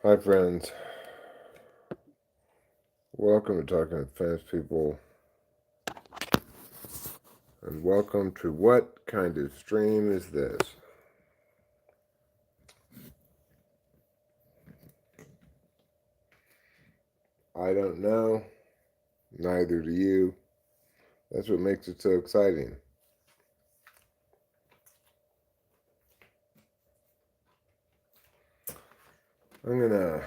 Hi, friends. Welcome to Talking with Fast People, and welcome to What Kind of Stream Is This? I don't know, neither do you. That's what makes it so exciting. I'm gonna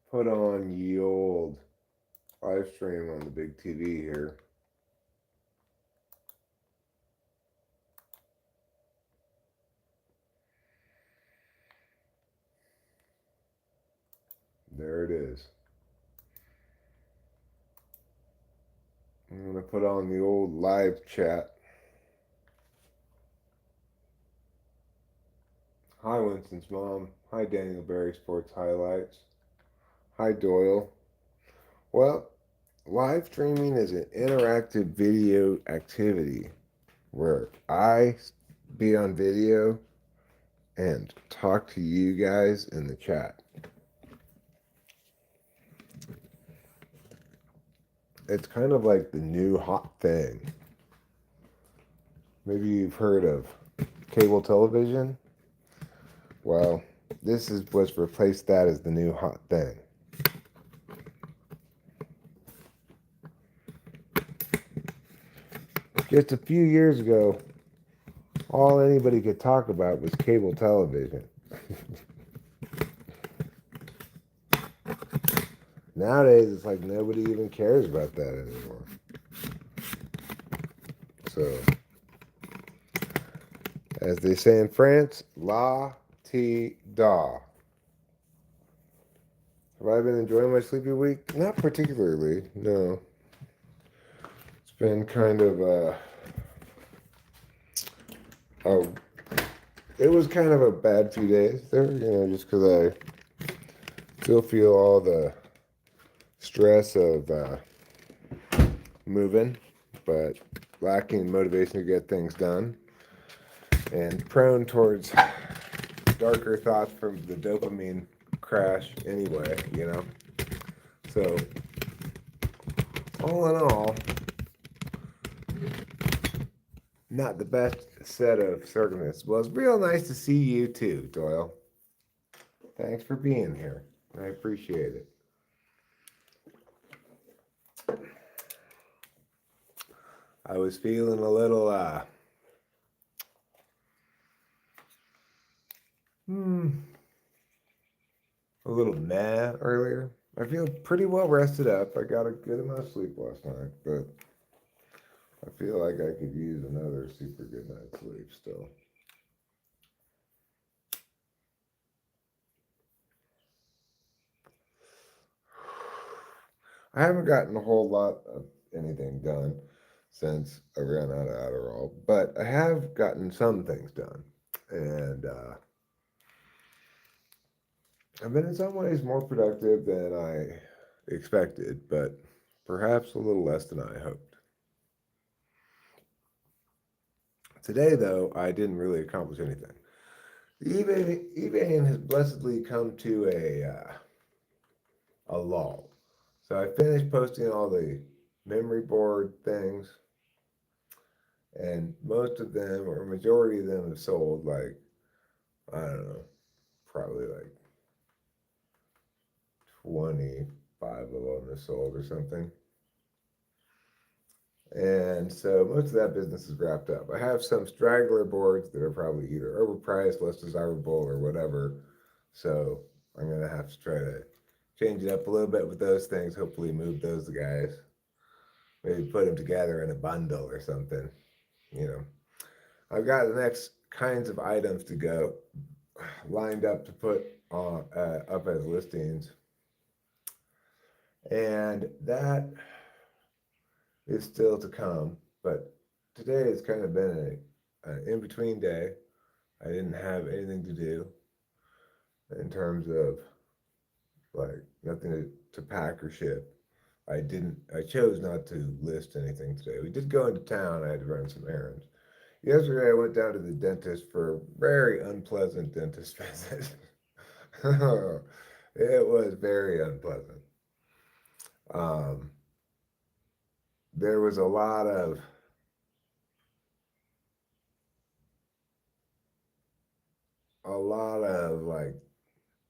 put on ye old live stream on the big TV here. There it is. I'm gonna put on the old live chat. Hi, Winston's mom. Hi, Daniel Berry Sports Highlights. Hi, Doyle. Well, live streaming is an interactive video activity where I be on video and talk to you guys in the chat. It's kind of like the new hot thing. Maybe you've heard of cable television. Well, this is what's replaced that as the new hot thing. Just a few years ago, all anybody could talk about was cable television. Nowadays, it's like nobody even cares about that anymore. So, as they say in France, la ti da. Have I been enjoying my sleepy week? Not particularly, no. It's been kind of oh, it was kind of a bad few days there, just because I still feel all the stress of moving, but lacking motivation to get things done, and prone towards darker thoughts from the dopamine crash anyway. So, all in all, not the best set of circumstances. Well, it's real nice to see you too, Doyle. Thanks for being here. I appreciate it. I was feeling a little a little meh earlier. I feel pretty well rested up. I got a good amount of sleep last night, but I feel like I could use another super good night's sleep still. I haven't gotten a whole lot of anything done since I ran out of Adderall, but I have gotten some things done. And I've been in some ways more productive than I expected, but perhaps a little less than I hoped. Today, though, I didn't really accomplish anything. Evening has blessedly come to a lull. So I finished posting all the memory board things, and most of them, or majority of them, have sold. Like, I don't know, probably like 25 of them have sold or something. And so most of that business is wrapped up. I have some straggler boards that are probably either overpriced, less desirable, or whatever. So I'm going to have to try to change it up a little bit with those things. Hopefully, move those guys. Maybe put them together in a bundle or something. You know, I've got the next kinds of items to go lined up to put on up as listings, and that is still to come. But today has kind of been an in between day. I didn't have anything to do in terms of like nothing to pack or ship. I chose not to list anything today. We did go into town. I had to run some errands. Yesterday, I went down to the dentist for a very unpleasant dentist visit. It was very unpleasant. Um, there was a lot of like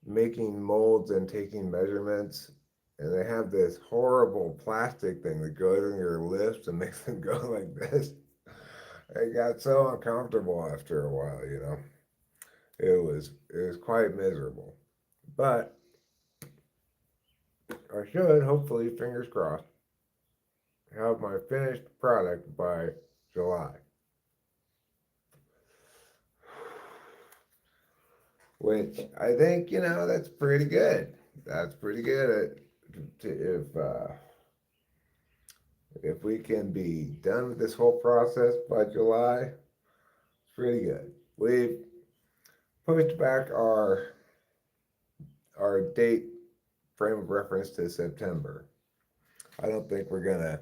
making molds and taking measurements, and they have this horrible plastic thing that goes in your lips and makes them go like this. It got so uncomfortable after a while, you know. It was quite miserable. But I should hopefully, fingers crossed, have my finished product by July. Which I think, that's pretty good. That's pretty good if we can be done with this whole process by July. It's pretty good. We've pushed back our date frame of reference to September. I don't think we're not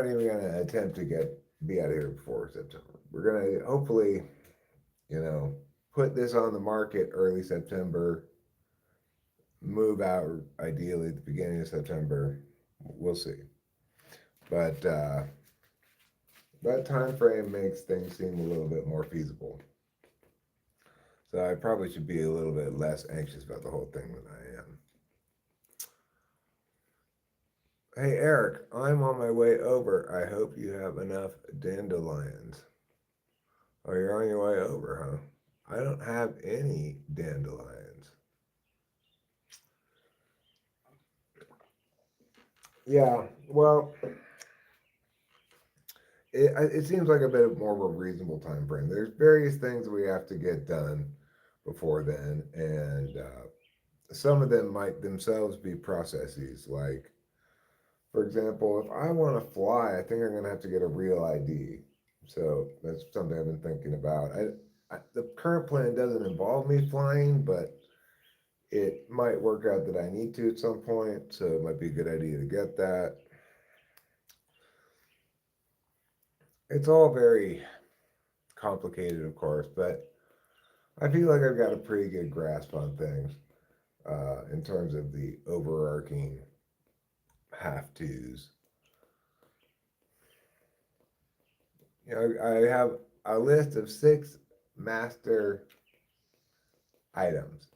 even gonna attempt to be out of here before September. We're gonna hopefully, you know, put this on the market early September, move out ideally at the beginning of September. We'll see. But that time frame makes things seem a little bit more feasible. So I probably should be a little bit less anxious about the whole thing than I am. Hey Eric, I'm on my way over. I hope you have enough dandelions. Oh, you're on your way over, huh? I don't have any dandelions. Yeah, well, it seems like a bit more of a reasonable time frame. There's various things we have to get done before then, and some of them might themselves be processes. Like, for example, if I want to fly, I think I'm going to have to get a real ID. So that's something I've been thinking about. The current plan doesn't involve me flying, but it might work out that I need to at some point. So it might be a good idea to get that. It's all very complicated, of course, but I feel like I've got a pretty good grasp on things in terms of the overarching have tos. I have a list of 6 master items,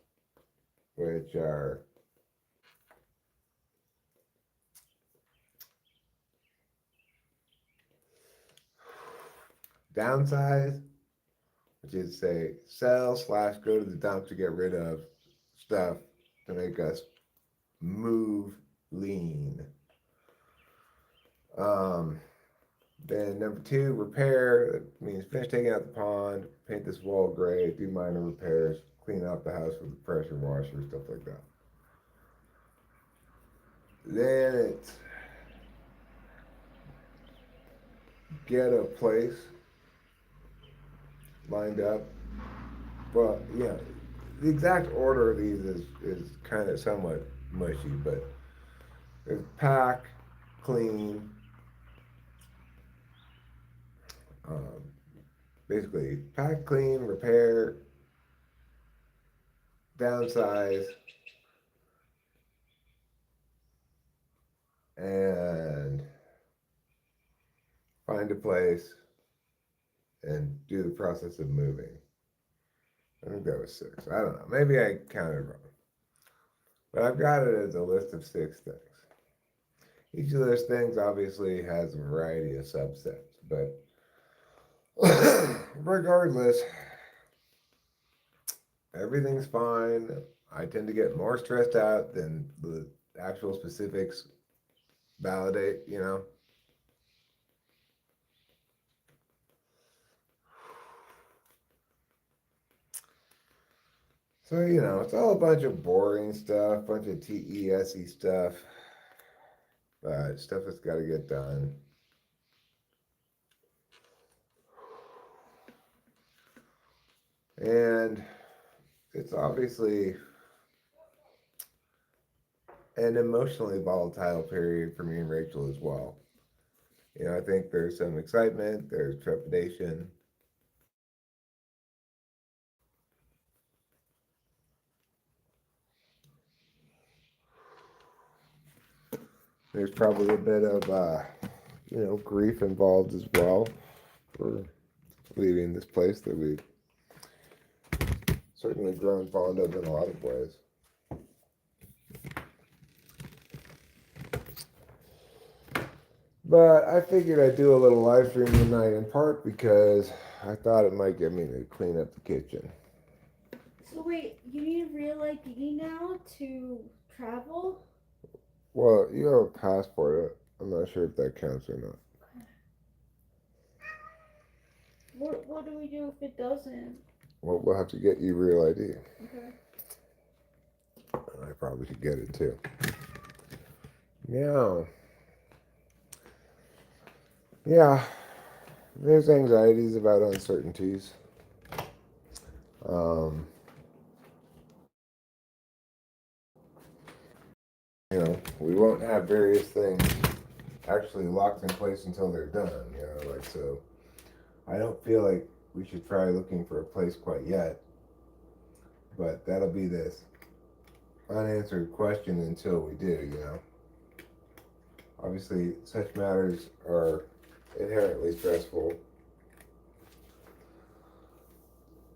which are downsize, which is say sell slash go to the dump to get rid of stuff to make us move lean. Um, then number 2, repair. That means finish taking out the pond, paint this wall gray, do minor repairs, clean out the house with a pressure washer, stuff like that. Then it's get a place lined up. Well, yeah, the exact order of these is kind of somewhat mushy, but there's pack, clean, um, basically pack, clean, repair, downsize, and find a place and do the process of moving. I think that was 6. I don't know. Maybe I counted wrong. But I've got it as a list of 6 things. Each of those things obviously has a variety of subsets, but regardless, everything's fine. I tend to get more stressed out than the actual specifics validate. So, it's all a bunch of boring stuff, bunch of TESE stuff, stuff that's got to get done. And it's obviously an emotionally volatile period for me and Rachel as well. I think there's some excitement, there's trepidation, There's probably a bit of, grief involved as well for leaving this place that we've certainly grown fond of in a lot of ways. But I figured I'd do a little live stream tonight in part because I thought it might get me to clean up the kitchen. So wait, you need a real ID now to travel? Well, you have a passport. I'm not sure if that counts or not. What do we do if it doesn't? Well, we'll have to get you real ID. Okay. I probably should get it too. Yeah. Yeah. There's anxieties about uncertainties. Um, we won't have various things actually locked in place until they're done. So I don't feel like we should try looking for a place quite yet. But that'll be this unanswered question until we do. Obviously, such matters are inherently stressful.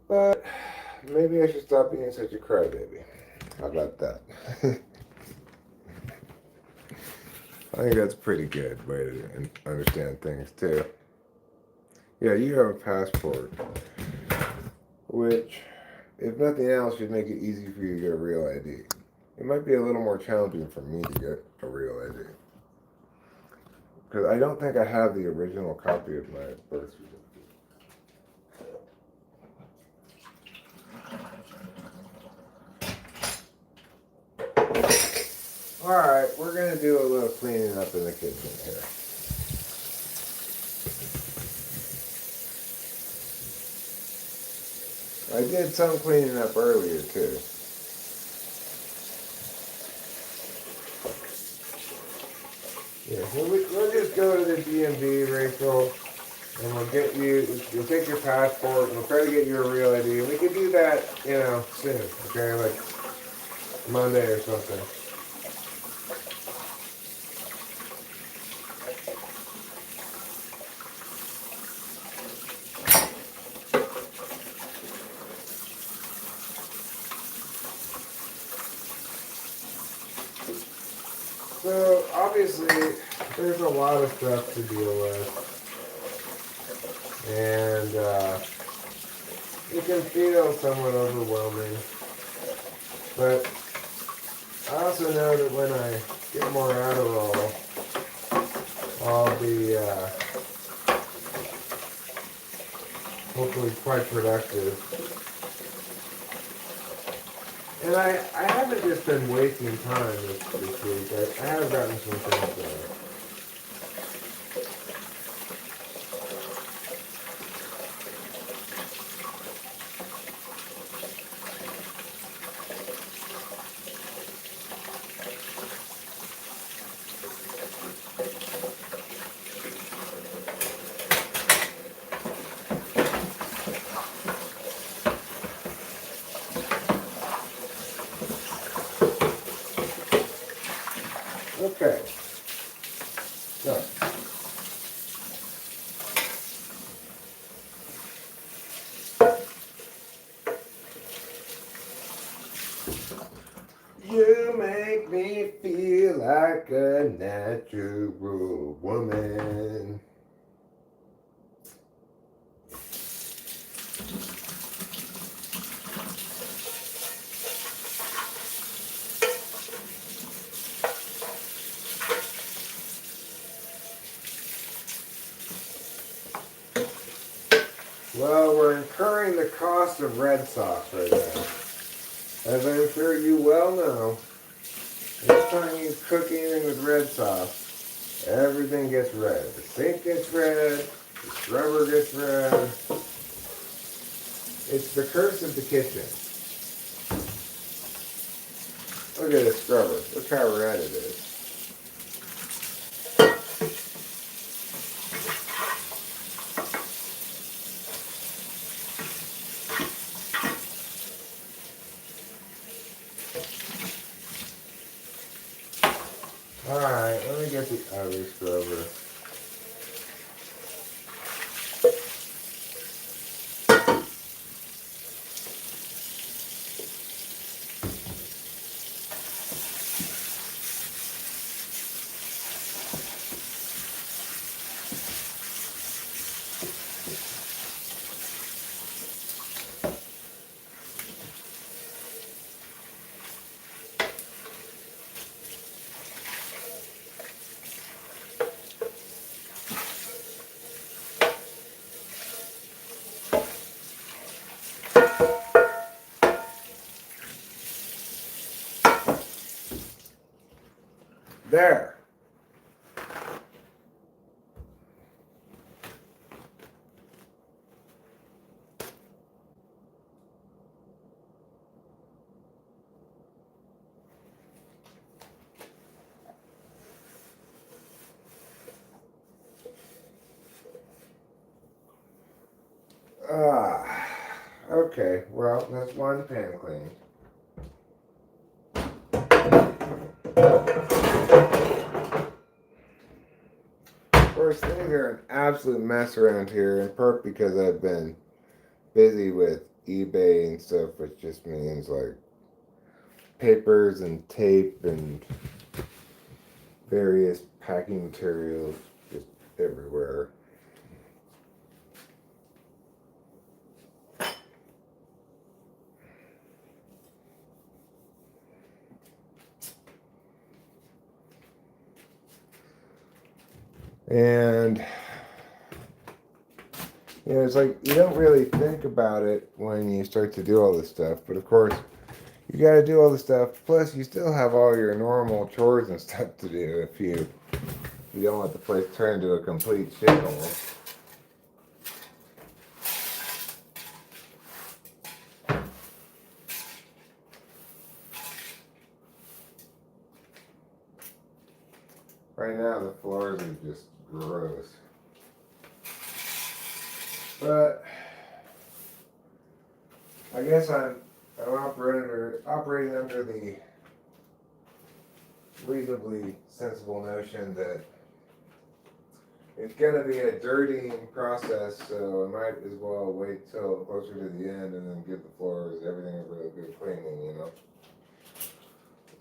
But maybe I should stop being such a crybaby. How about that? I think that's a pretty good way to understand things, too. Yeah, you have a passport, which, if nothing else, should make it easy for you to get a real ID. It might be a little more challenging for me to get a real ID. Because I don't think I have the original copy of my birth certificate. Alright, we're going to do a little cleaning up in the kitchen here. I did some cleaning up earlier too. Yeah, so we'll just go to the DMV, Rachel, and you'll take your passport, and we'll try to get you a real ID. And we can do that, soon, okay? Like Monday or something. So, obviously, there's a lot of stuff to deal with. And it can feel somewhat overwhelming. But I also know that when I get more Adderall, I'll be hopefully quite productive. And I haven't just been wasting time this week. I have gotten some things done. Okay. So. You make me feel like a natural woman. Well, we're incurring the cost of red sauce right now. As I'm sure you well know, anytime you cook anything with red sauce, everything gets red. The sink gets red, the scrubber gets red. It's the curse of the kitchen. Look at this scrubber. Look how red it is. Alright, let me get the other scrubber. There. Ah, okay. Well, that's one pan clean. Of course, things are an absolute mess around here, in part because I've been busy with eBay and stuff, which just means like papers and tape and various packing materials just everywhere. And it's like you don't really think about it when you start to do all this stuff, but of course you got to do all this stuff. Plus, you still have all your normal chores and stuff to do if you don't want the place turn into a complete shithole. Right now, the floors are just gross. But I guess I'm operating under the reasonably sensible notion that it's going to be a dirtying process, so I might as well wait till closer to the end and then give the floors everything a real good cleaning,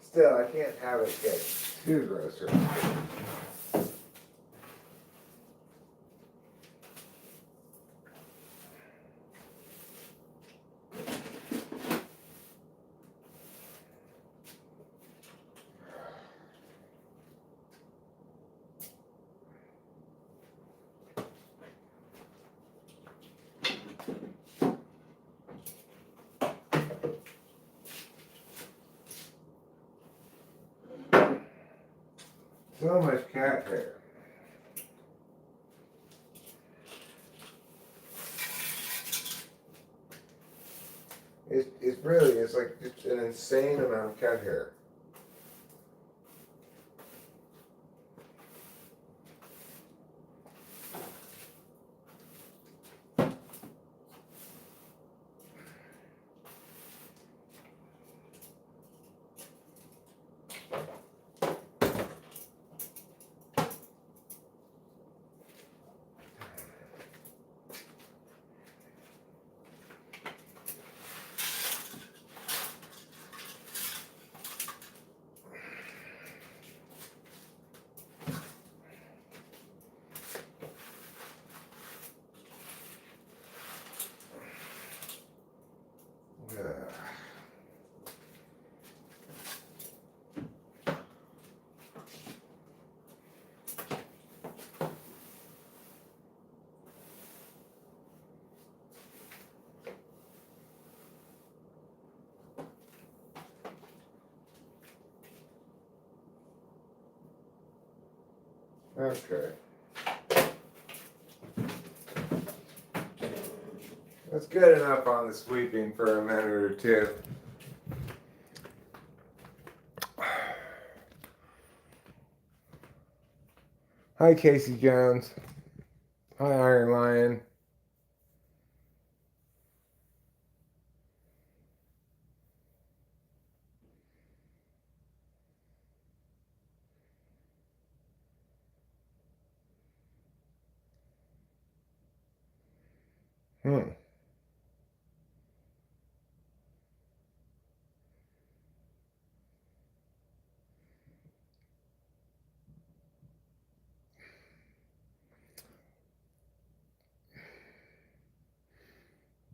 Still, I can't have it get too gross or anything. So much cat hair. It's like just an insane amount of cat hair. Okay. That's good enough on the sweeping for a minute or two. Hi, Casey Jones. Hi, Iron Lion. Hmm.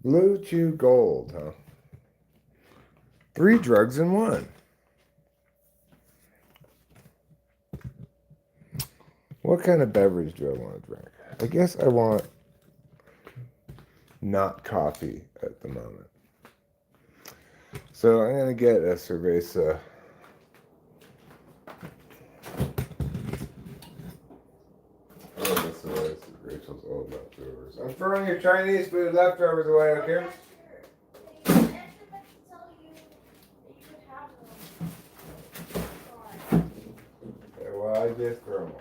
Blue Chew Gold, huh? 3 drugs in one. What kind of beverage do I want to drink? I guess I want not coffee at the moment. So I'm going to get a cerveza. Oh, that's the way Rachel's old leftovers. I'm throwing your Chinese food leftovers away, okay? Yeah, well, I just throw them.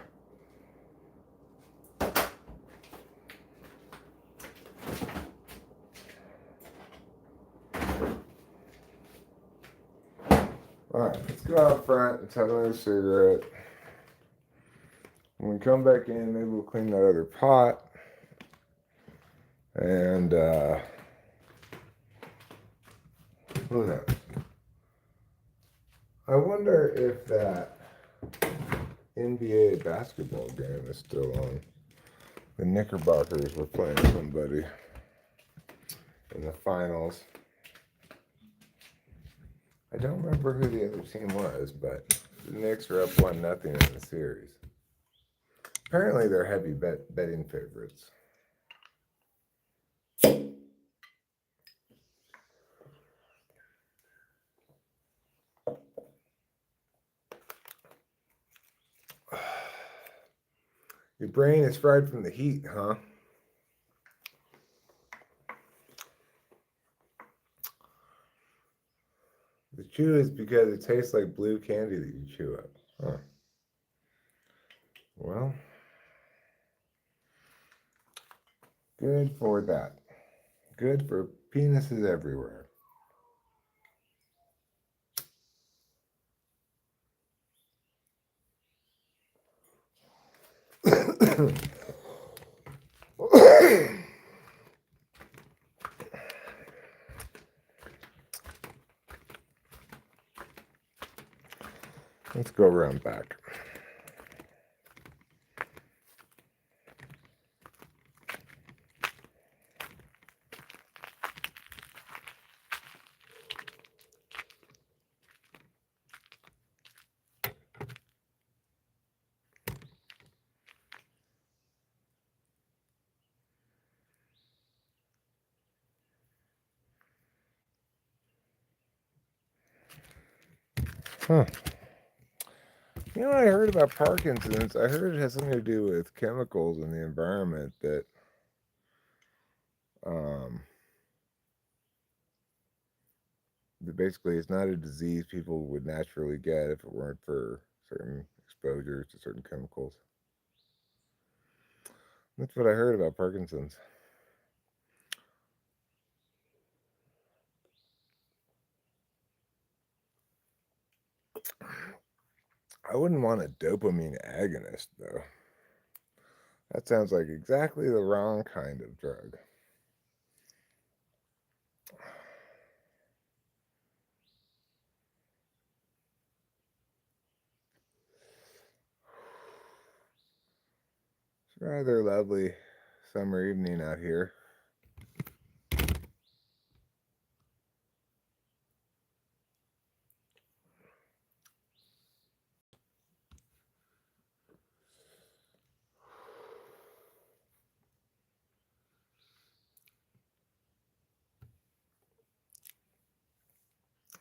Alright, let's go out front. Let's have another cigarette. When we come back in, maybe we'll clean that other pot. And, who knows? I wonder if that NBA basketball game is still on. The Knickerbockers were playing somebody in the finals. I don't remember who the other team was, but the Knicks are up 1-0 in the series. Apparently, they're heavy betting favorites. Your brain is fried from the heat, huh? The chew is because it tastes like blue candy that you chew up. Huh. Well, good for that. Good for penises everywhere. Let's go around back. Huh. You know what I heard about Parkinson's? I heard it has something to do with chemicals in the environment that um, that basically it's not a disease people would naturally get if it weren't for certain exposures to certain chemicals. That's what I heard about Parkinson's. I wouldn't want a dopamine agonist, though. That sounds like exactly the wrong kind of drug. It's a rather lovely summer evening out here.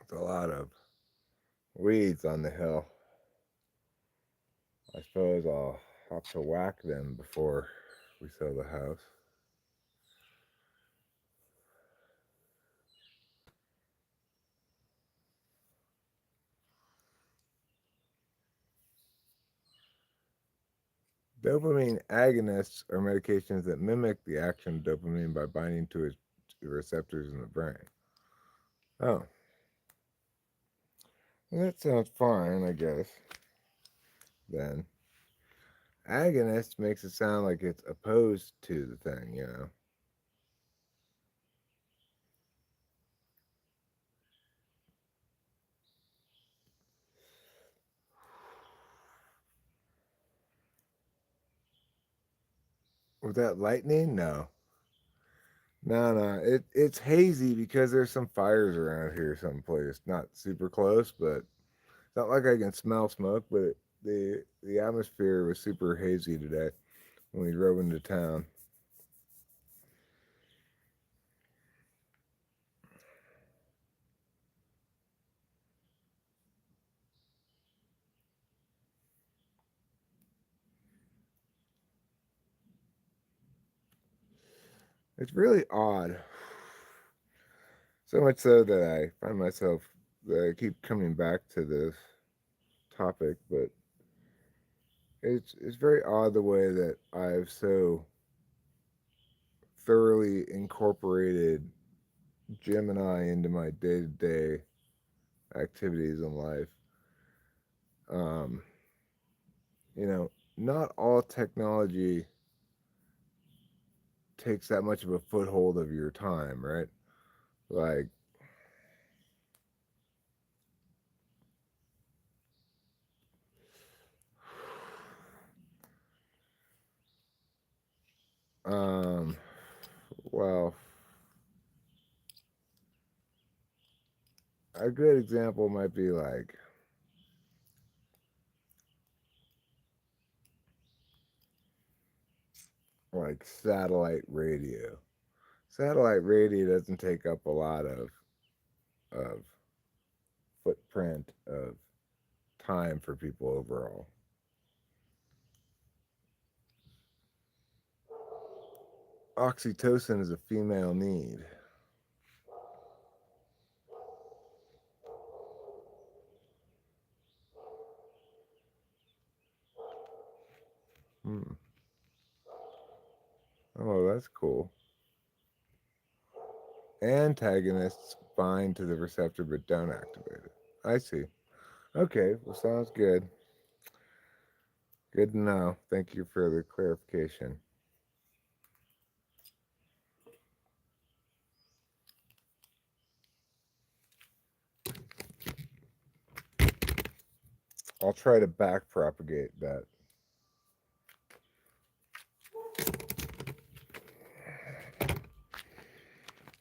It's a lot of weeds on the hill. I suppose I'll have to whack them before we sell the house. Dopamine agonists are medications that mimic the action of dopamine by binding to its receptors in the brain. Oh. Well, that sounds fine, I guess. Then. Agonist makes it sound like it's opposed to the thing, you know. Was that lightning? No. No. It's hazy because there's some fires around here someplace. Not super close, but it's not like I can smell smoke, but the atmosphere was super hazy today when we drove into town. It's really odd. So much so that I find myself that I keep coming back to this topic, but it's very odd the way that I've so thoroughly incorporated Gemini into my day to day activities in life. Um, not all technology takes that much of a foothold of your time, right? Like, um, well, a good example might be like satellite radio. Satellite radio doesn't take up a lot of footprint of time for people overall. Oxytocin is a female need. Hmm. Oh, that's cool. Antagonists bind to the receptor but don't activate it. I see. Okay, well, sounds good. Good to know. Thank you for the clarification. I'll try to back propagate that.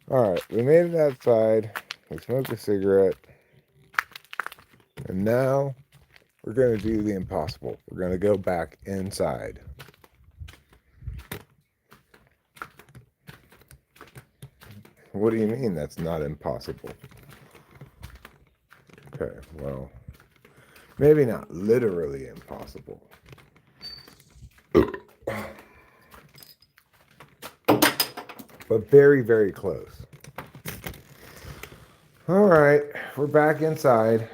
Alright, we made it outside. We smoked a cigarette. And now we're going to do the impossible. We're going to go back inside. What do you mean that's not impossible? Okay, well, maybe not literally impossible. But very, very close. All right, we're back inside.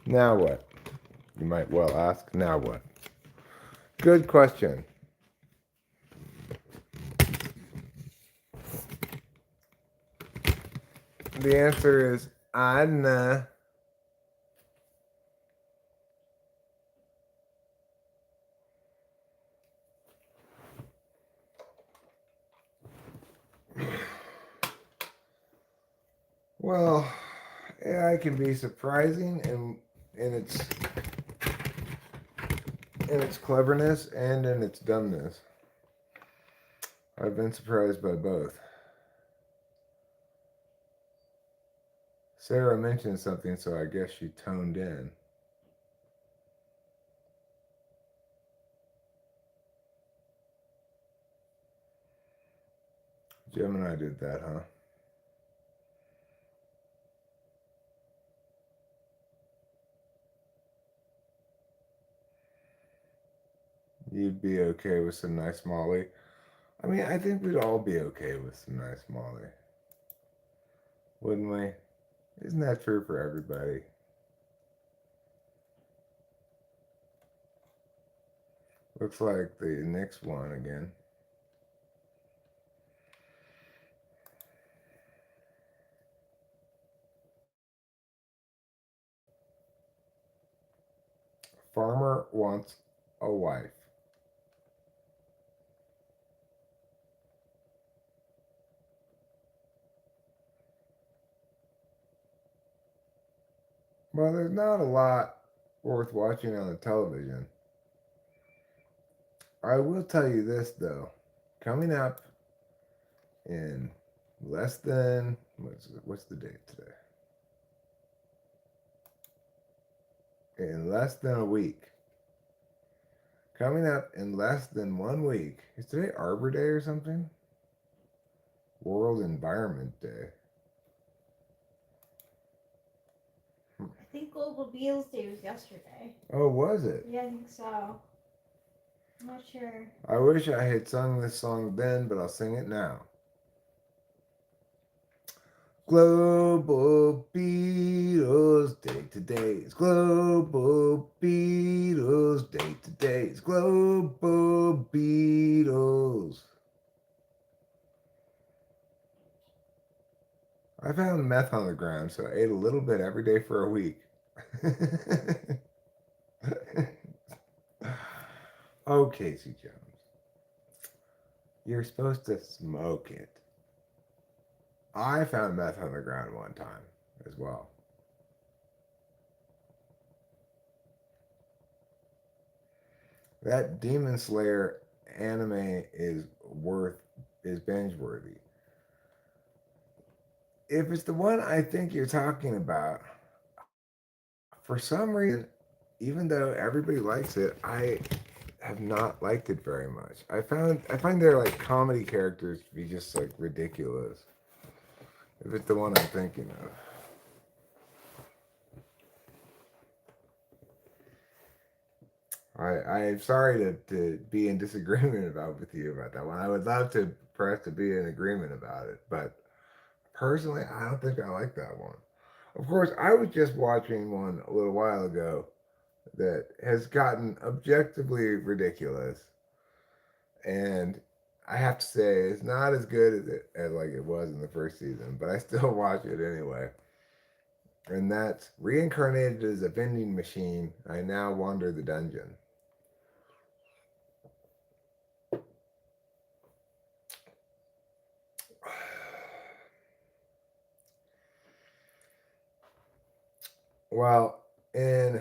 Now what? You might well ask, now what? Good question. The answer is Anna. Well, AI can be surprising in its cleverness and in its dumbness. I've been surprised by both. Sarah mentioned something, so I guess she toned in. Gemini did that, huh? You'd be okay with some nice Molly. I mean, I think we'd all be okay with some nice Molly. Wouldn't we? Isn't that true for everybody? Looks like the next one again. Farmer wants a wife. Well, there's not a lot worth watching on the television. I will tell you this though. Coming up in less than what's the date today? In less than a week. Coming up in less than 1 week. Is today Arbor Day or something? World Environment Day. I think Global Beals Day was yesterday. Oh, was it? Yeah, I think so. I'm not sure. I wish I had sung this song then, but I'll sing it now. Global Beatles Day today. It's Global Beatles Day today. It's Global Beatles. I found meth on the ground, so I ate a little bit every day for a week. Oh, Casey Jones. You're supposed to smoke it. I found meth on the ground one time as well. That Demon Slayer anime is binge worthy. If it's the one I think you're talking about, for some reason, even though everybody likes it, I have not liked it very much. I find their like comedy characters to be just like ridiculous. If it's the one I'm thinking of. I'm sorry to be in disagreement about with you about that one. I would love to for us to be in agreement about it, but personally, I don't think I like that one. Of course, I was just watching one a little while ago that has gotten objectively ridiculous, and I have to say it's not as good as like it was in the first season, but I still watch it anyway. And that's reincarnated as a vending machine. I now wander the dungeon. Well, in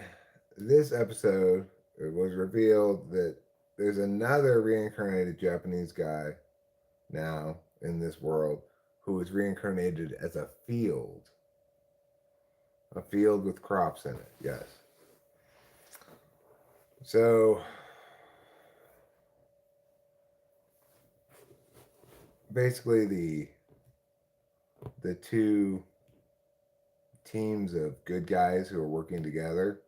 this episode, it was revealed that there's another reincarnated Japanese guy now in this world who is reincarnated as a field with crops in it. Yes. So basically, the two teams of good guys who are working together,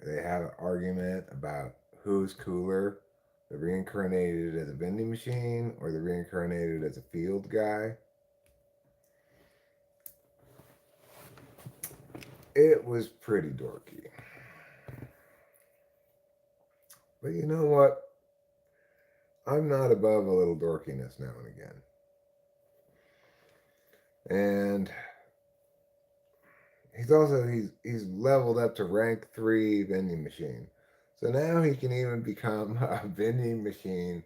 they have an argument about who's cooler, the reincarnated as a vending machine or the reincarnated as a field guy. It was pretty dorky. But you know what? I'm not above a little dorkiness now and again. And he's leveled up to rank 3 vending machine. So now he can even become a vending machine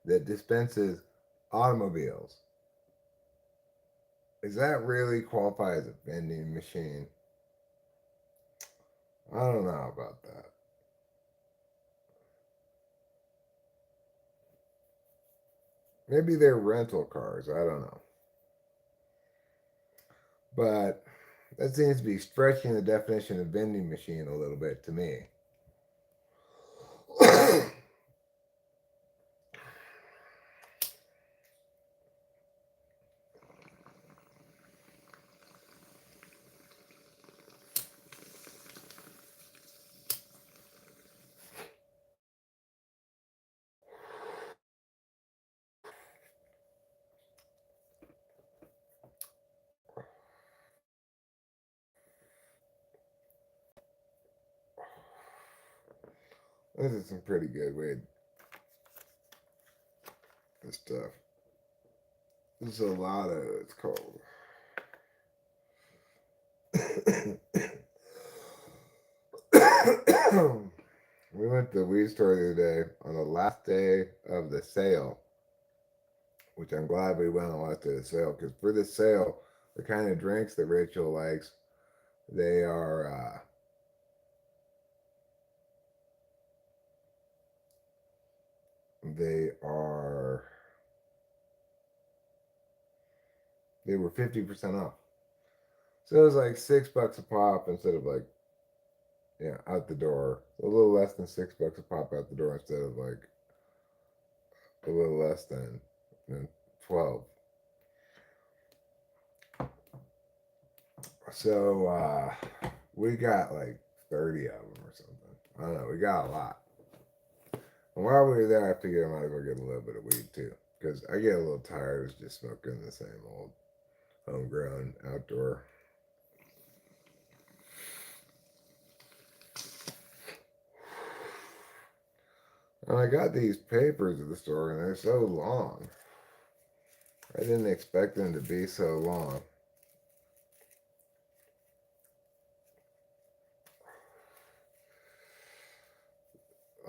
that dispenses automobiles. Does that really qualify as a vending machine? I don't know about that. Maybe they're rental cars. I don't know. But that seems to be stretching the definition of vending machine a little bit to me. This is some pretty good weed. This stuff. This is a lot of it's cold. We went to the weed store the other day on the last day of the sale, which I'm glad we went on the last day of the sale because for this sale, the kind of drinks that Rachel likes, they are they were 50% off. So it was like $6 a pop instead of like, yeah, out the door. A little less than $6 a pop out the door instead of like a little less than 12. So we got like 30 of them or something. I don't know. We got a lot. And while we were there, I figured I might as well get a little bit of weed too, because I get a little tired of just smoking the same old homegrown outdoor. And I got these papers at the store, and they're so long. I didn't expect them to be so long.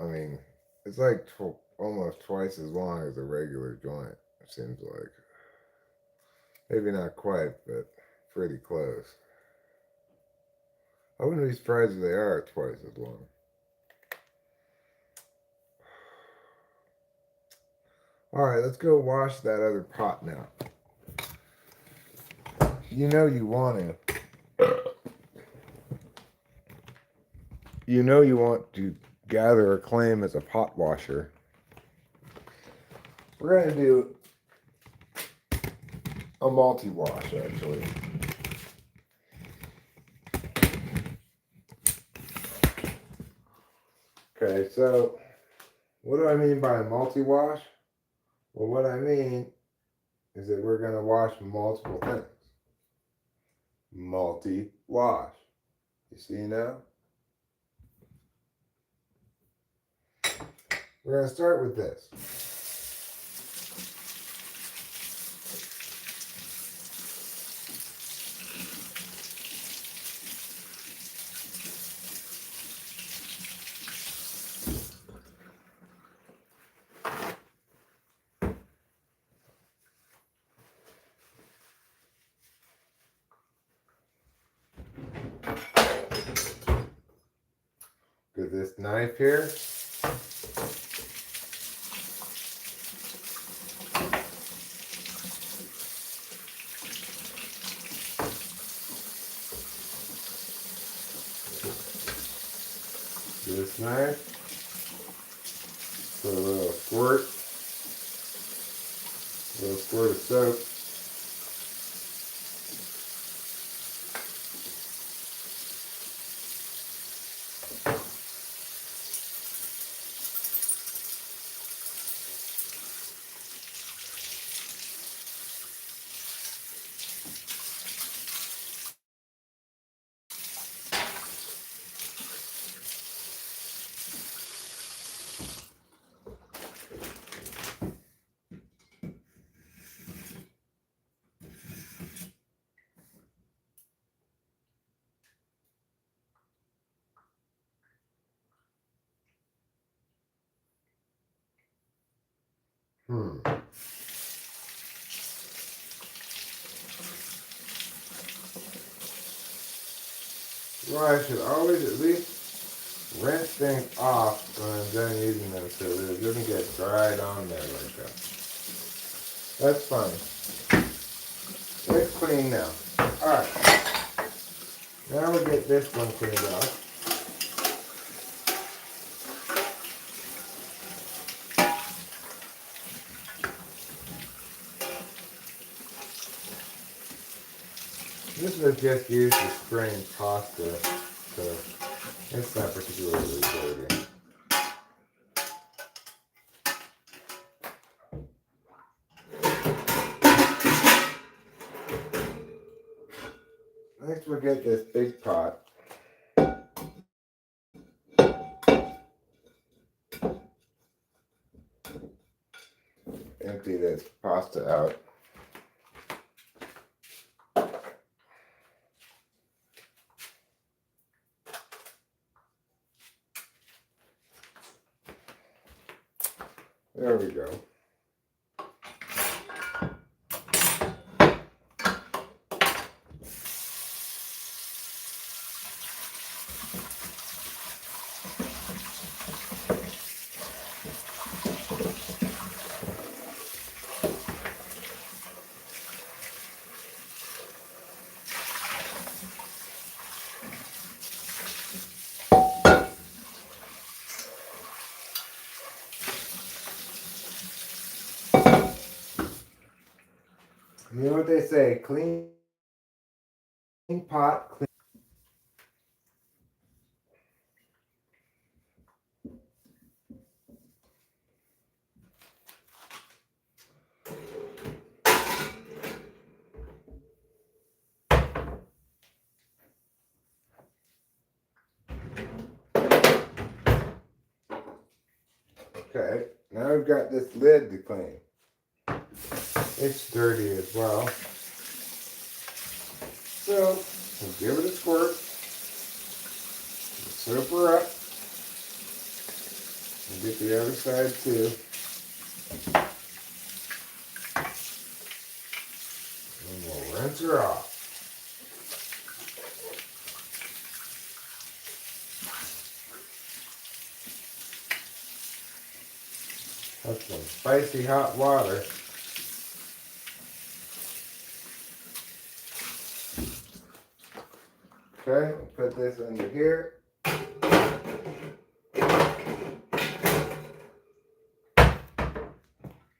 I mean, it's like almost twice as long as a regular joint, it seems like. Maybe not quite, but pretty close. I wouldn't be surprised if they are twice as long. Alright, let's go wash that other pot now. You know you want to. You know you want to gather a claim as a pot washer. We're going to do a multi-wash, actually. Okay, so what do I mean by a multi-wash? Well, what I mean is that we're going to wash multiple things. Multi-wash. You see now? We're going to start with this. With this knife here, this knife, put a little squirt of soap. Well, I should always at least rinse things off when I'm done using them so that it doesn't get dried on there like that. That's fine. It's clean now. Alright. Now we'll get this one cleaned off. This was just used to strain pasta, so it's not particularly dirty. Next we'll get this big pot. Empty this pasta out. There we go. You know what they say? Clean pot, clean. Okay, now we've got this lid to clean. It's dirty as well. So, we'll give it a squirt. Soap her up. And get the other side too. And we'll rinse her off. That's some spicy hot water. Okay, we'll put this under here.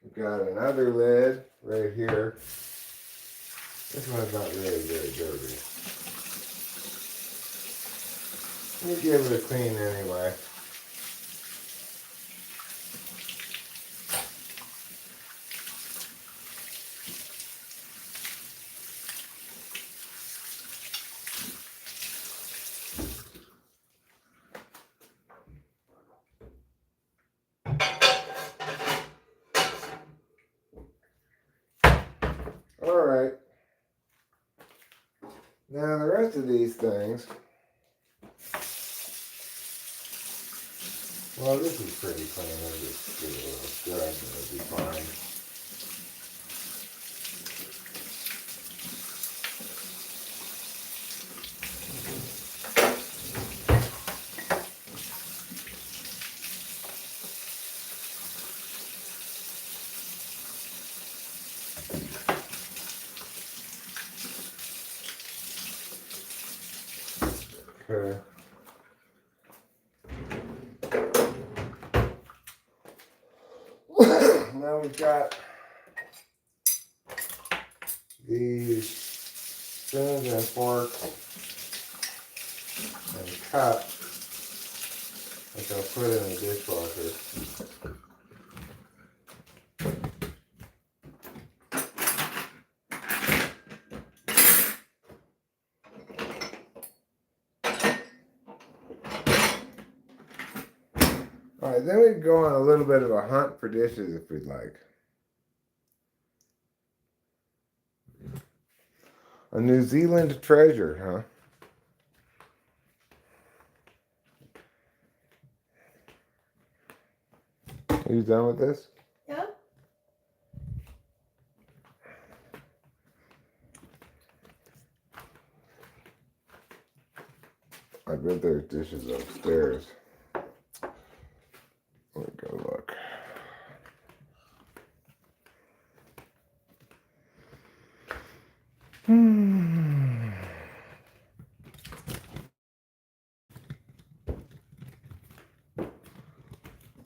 We've got another lid right here. This one's not really very dirty. We'll give it a clean anyway. Alright. Now the rest of these things. Well, this is pretty clean. I'll just give it a little scrub and it'll be fine. Okay. Now we've got these spoons and forks and cups, which I'll put in the dishwasher. Alright, then we can go on a little bit of a hunt for dishes if we'd like. A New Zealand treasure, huh? Are you done with this? Yep. I bet there's dishes upstairs. Let me go look.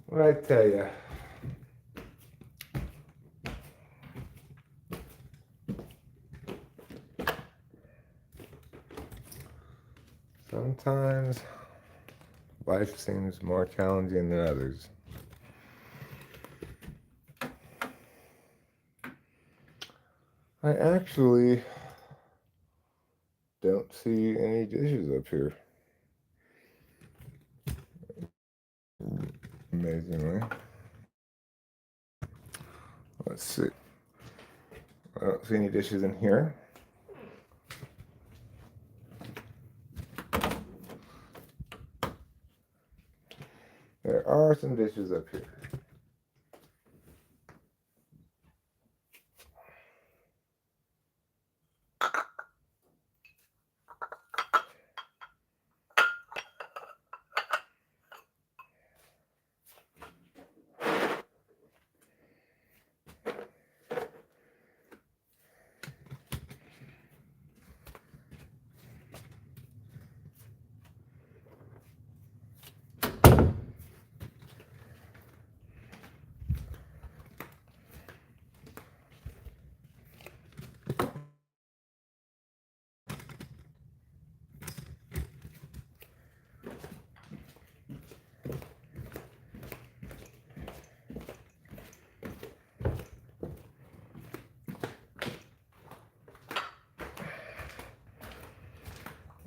What I tell you? Sometimes life seems more challenging than others. I actually don't see any dishes up here. Amazingly. Let's see. I don't see any dishes in here. There are some dishes up here.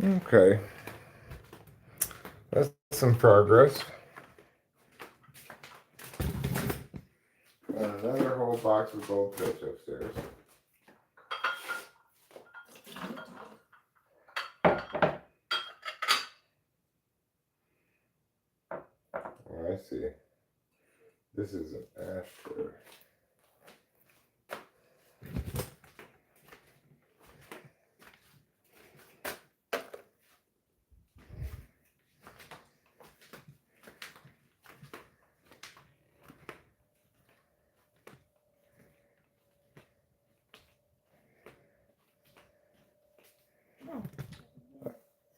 Okay, that's some progress. And another whole box of goldfish upstairs. Oh, I see. This is an ashtray.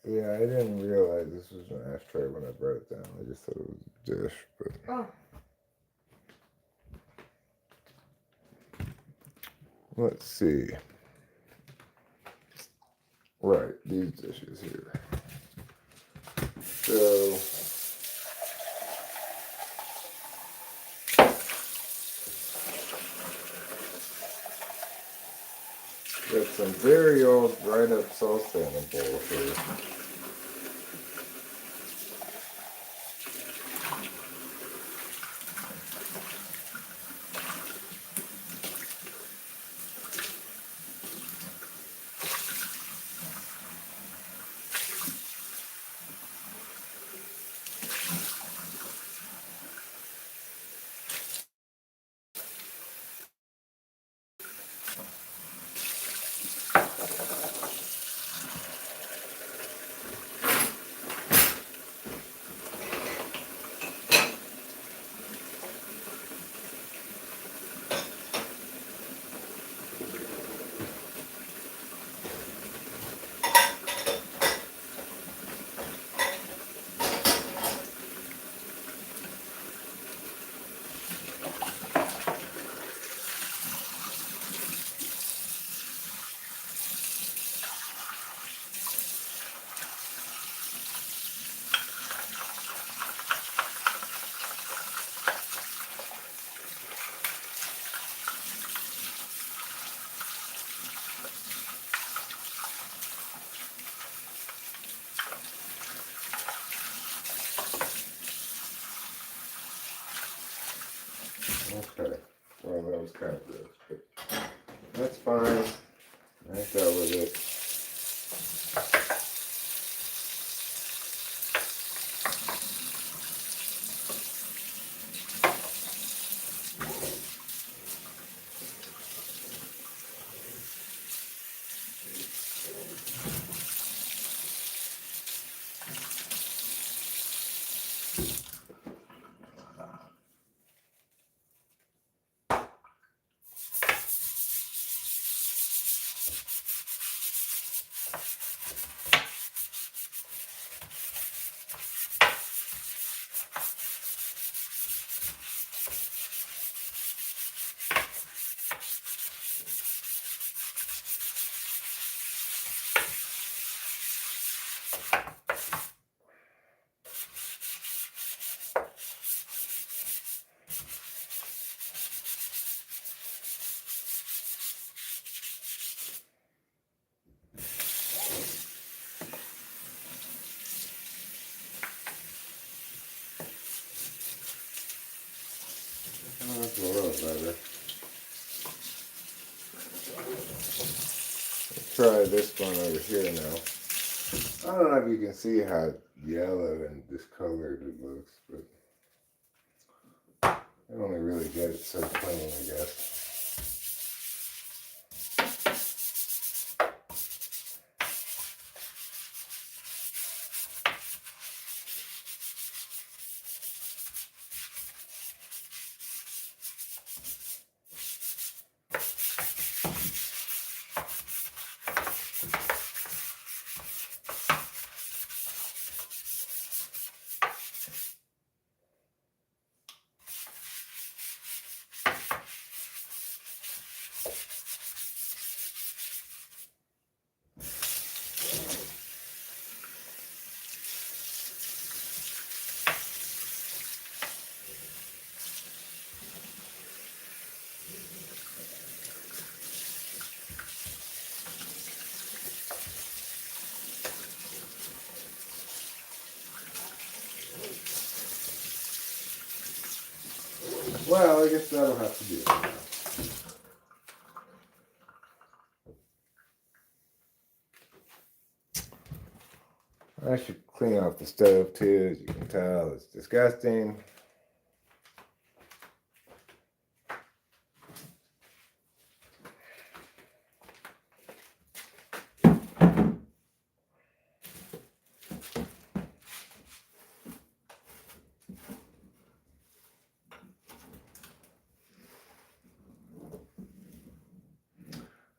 Yeah, I didn't realize this was an ashtray when I brought it down. I just thought it was a dish, but. Oh. Let's see. Right, these dishes here. So. Got some very old dried up salsa in a bowl here. Okay, well that was kind of gross, but that's fine. I dealt with it. Oh, that's a little better. Let's try this one over here now. I don't know if you can see how yellow and discolored it looks, but I only really get it so clean, I guess. Well, I guess that'll have to do. I should clean off the stove too. As you can tell, it's disgusting.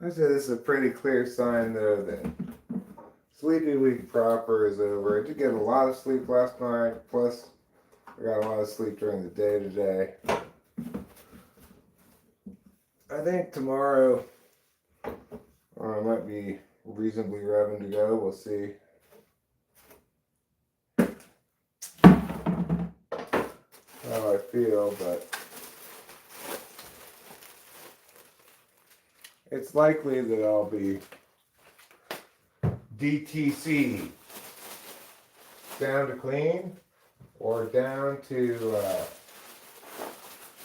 I said this is a pretty clear sign though that sleepy week proper is over. I did get a lot of sleep last night, plus I got a lot of sleep during the day today. I think tomorrow I might be reasonably revving to go. We'll see. How I feel, but it's likely that I'll be DTC, down to clean, or down to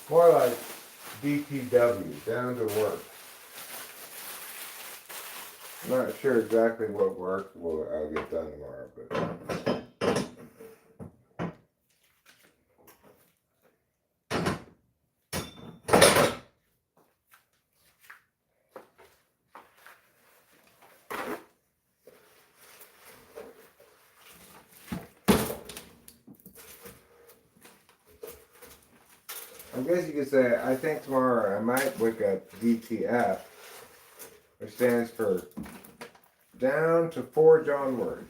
more like DTW, down to work. I'm not sure exactly what work I'll get done tomorrow, but I guess you could say I think tomorrow I might look at DTF, which stands for down to forge onward.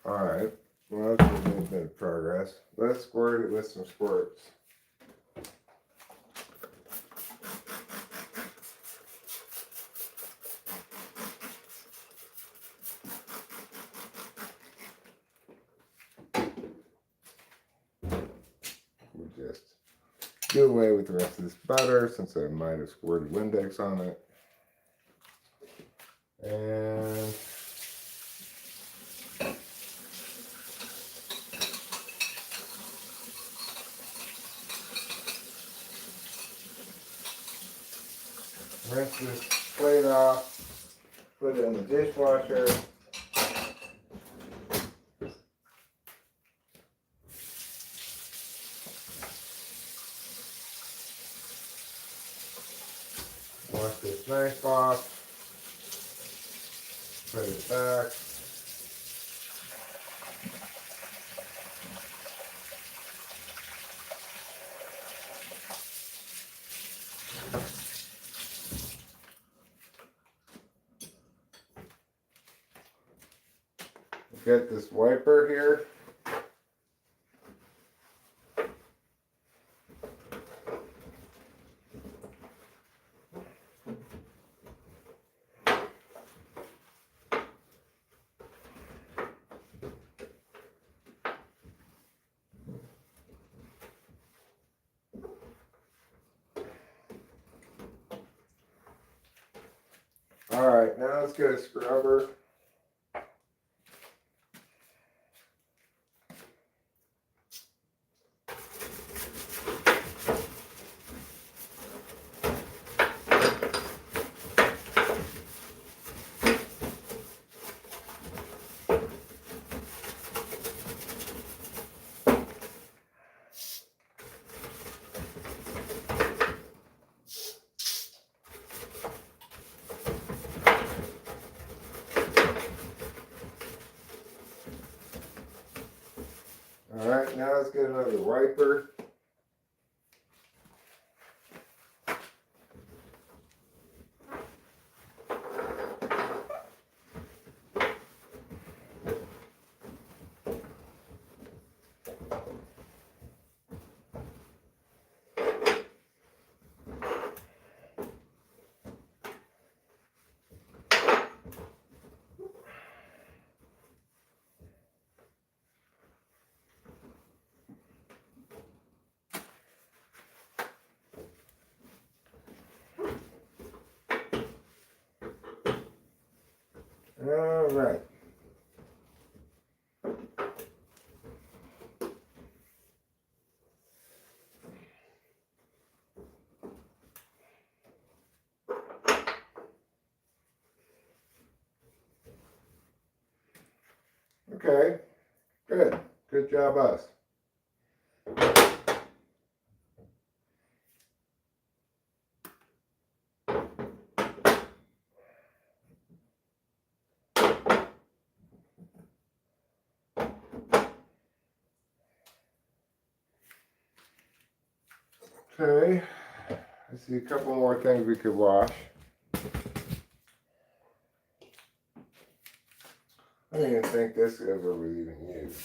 Alright, well that's a little bit of progress. Let's squirt it with some squirts. We just do away with the rest of this butter since I might have squirted Windex on it. And rinse this plate off, put it in the dishwasher. Wash this knife off, put it back. Get this wiper here. Alright, now let's get a scrubber. Alright, now let's get another wiper. All right. Okay, good. Good job, us. Okay, I see a couple more things we could wash. I don't even think this ever was even used.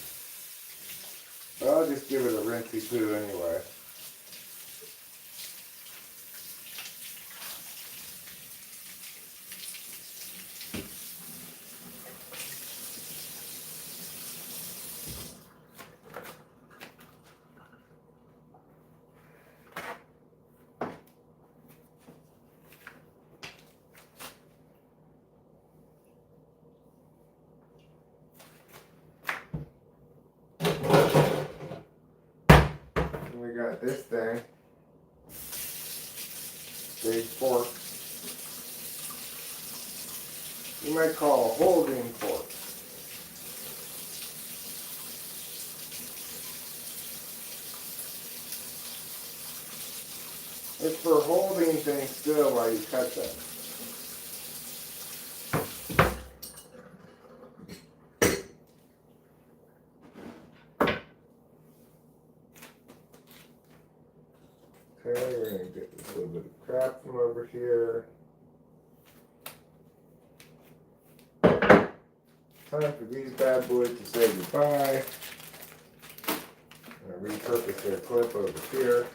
But I'll just give it a rinsey poo anyway. And we got this thing. Big fork. You might call a holding fork. It's for holding things still while you cut them. Okay, we're going to get this little bit of crap from over here. Time for these bad boys to say goodbye. I'm going to repurpose their clip over here.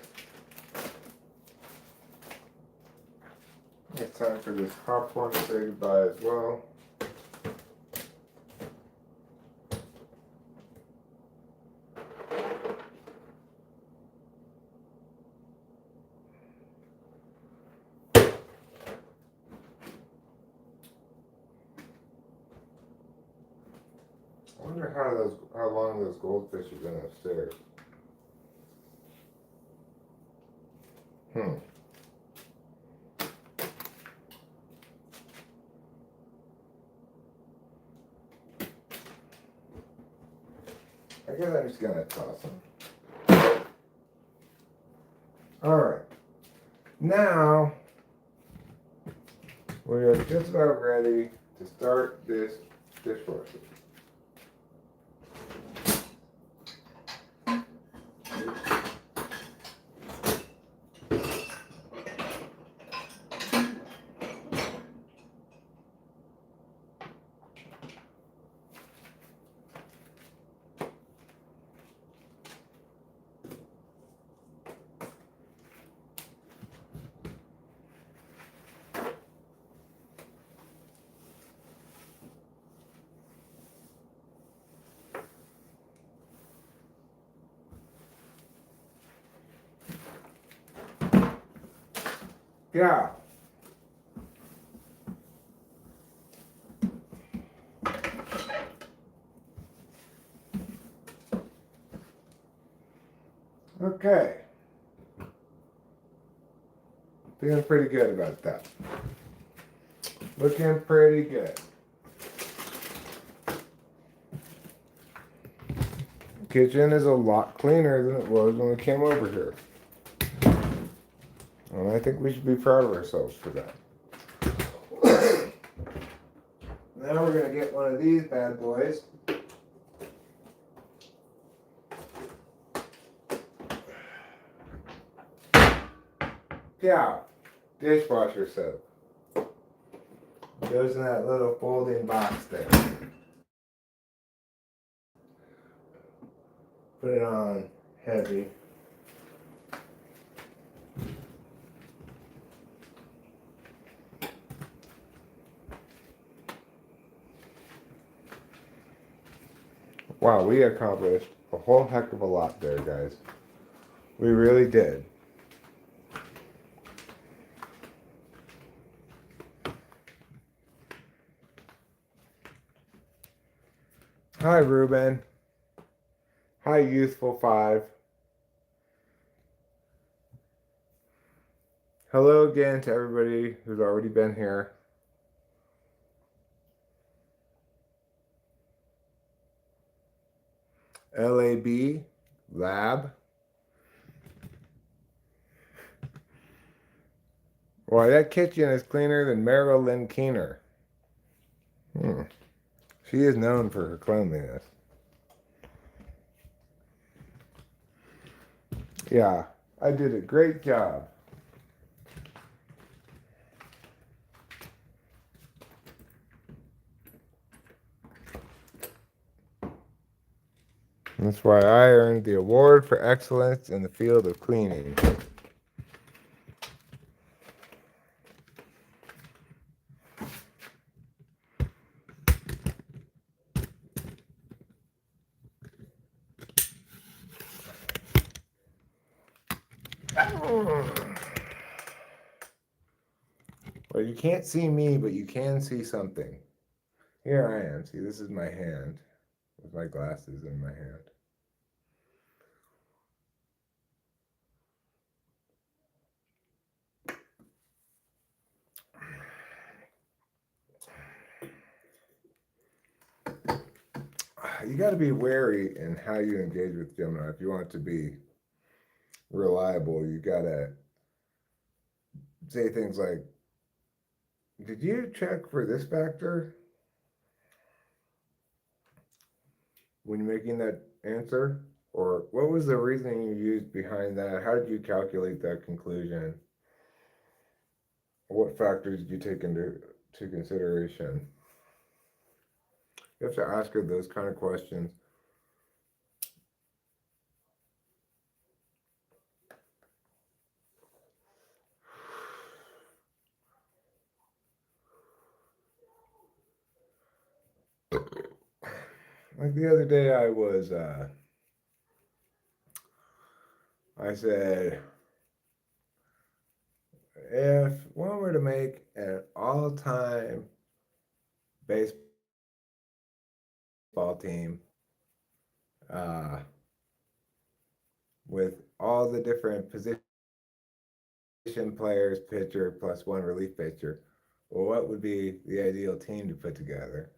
It's time for this popcorn to say goodbye as well. I wonder how long those goldfish have been upstairs. I guess I'm just gonna toss them. Alright. Now we are just about ready to start this dishwasher. Yeah. Okay. Feeling pretty good about that. Looking pretty good. The kitchen is a lot cleaner than it was when we came over here. And I think we should be proud of ourselves for that. Now we're going to get one of these bad boys. Yeah, dishwasher soap. Goes in that little folding box there. Put it on heavy. Wow, we accomplished a whole heck of a lot there, guys. We really did. Hi, Ruben. Hi, Youthful 5. Hello again to everybody who's already been here. LAB, Lab. Why, that kitchen is cleaner than Marilyn Keener. She is known for her cleanliness. Yeah, I did a great job. That's why I earned the award for excellence in the field of cleaning. Well, you can't see me, but you can see something. Here I am. See, this is my hand with my glasses in my hand. You got to be wary in how you engage with Gemini. If you want it to be reliable, you got to say things like, did you check for this factor when you're making that answer? Or what was the reasoning you used behind that? How did you calculate that conclusion? What factors did you take into consideration? You have to ask her those kind of questions. Like the other day, I said, if one were to make an all-time baseball team with all the different position players, pitcher plus one relief pitcher, well, what would be the ideal team to put together?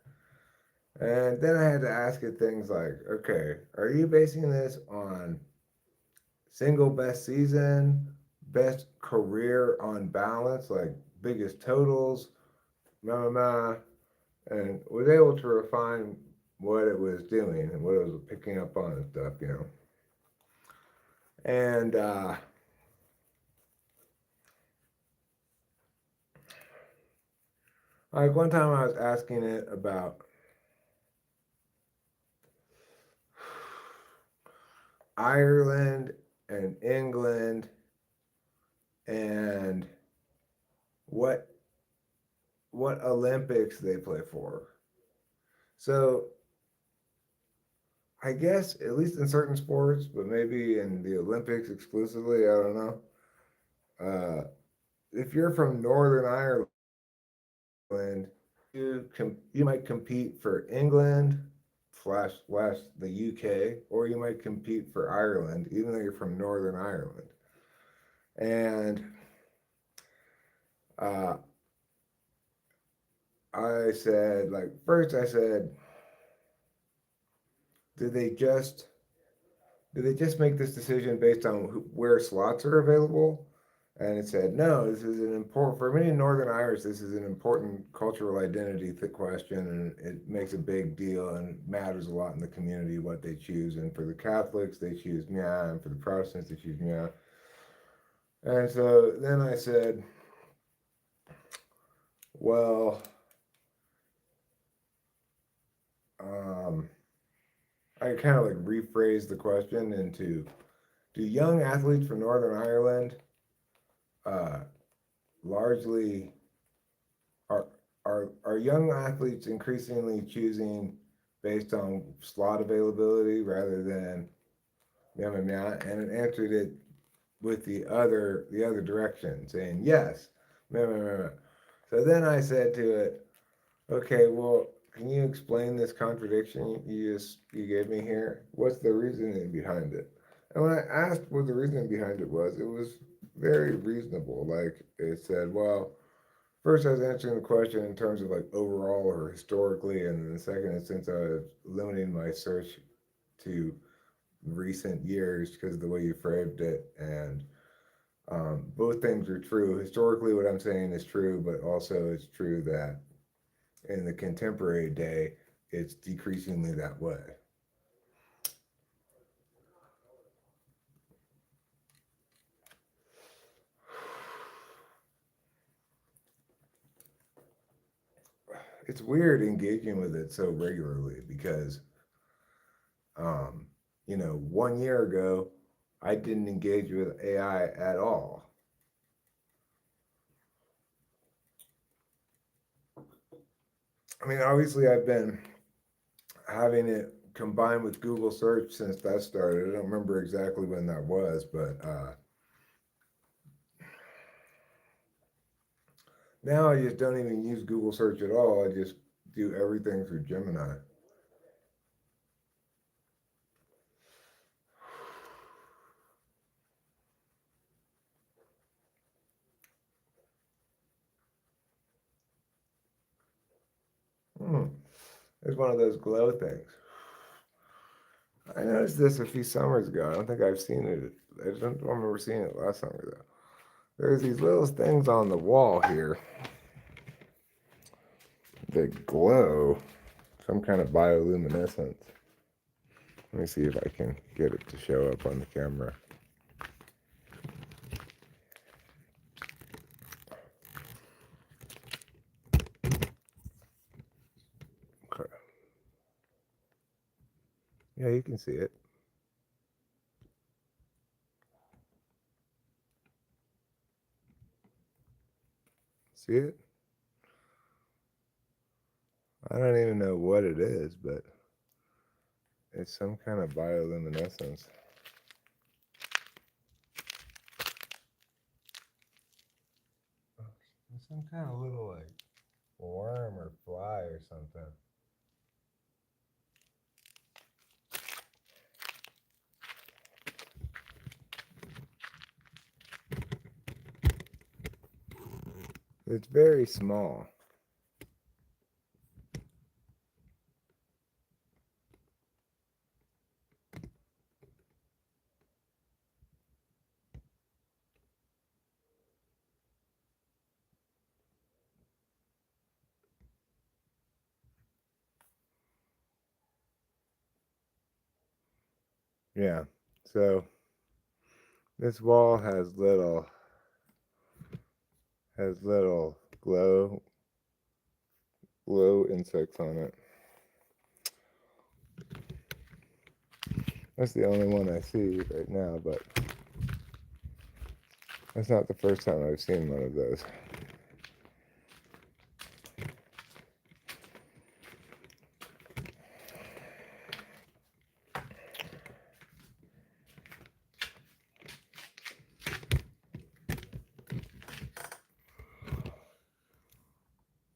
And then I had to ask it things like, okay, are you basing this on single best season, best career on balance, like biggest totals, blah, blah, blah, and was able to refine what it was doing and what it was picking up on and stuff, you know. And like one time I was asking it about Ireland and England and what Olympics they play for. So I guess at least in certain sports, but maybe in the Olympics exclusively, I don't know. If you're from Northern Ireland, you might compete for England slash the UK, or you might compete for Ireland, even though you're from Northern Ireland. And uh, I said, like, first I said, did they just make this decision based on where slots are available? And it said, no, this is an important, for many Northern Irish, this is an important cultural identity question, and it makes a big deal and matters a lot in the community what they choose. And for the Catholics, they choose Mia, and for the Protestants, they choose Mia. And so then I said, well, I kind of like rephrased the question into, do young athletes from Northern Ireland largely are young athletes increasingly choosing based on slot availability rather than and it answered it with the other direction, saying yes. So then I said to it, okay, well, can you explain this contradiction you gave me here? What's the reasoning behind it? And when I asked what the reasoning behind it was very reasonable. Like it said, well, first I was answering the question in terms of like overall or historically, and then the second instance I was limiting my search to recent years because of the way you framed it, and both things are true. Historically, what I'm saying is true, but also it's true that in the contemporary day, it's decreasingly that way. It's weird engaging with it so regularly because, um, 1 year ago, I didn't engage with AI at all. I mean, obviously, I've been having it combined with Google search since that started. I don't remember exactly when that was, but now I just don't even use Google search at all. I just do everything through Gemini. Hmm. It's one of those glow things. I noticed this a few summers ago. I don't think I've seen it. I don't remember seeing it last summer though. There's these little things on the wall here that glow, some kind of bioluminescence. Let me see if I can get it to show up on the camera. Okay. Yeah, you can see it. See it? I don't even know what it is, but it's some kind of bioluminescence. It's some kind of little like worm or fly or something. It's very small. Yeah. So this wall has little glow insects on it. That's the only one I see right now, but that's not the first time I've seen one of those.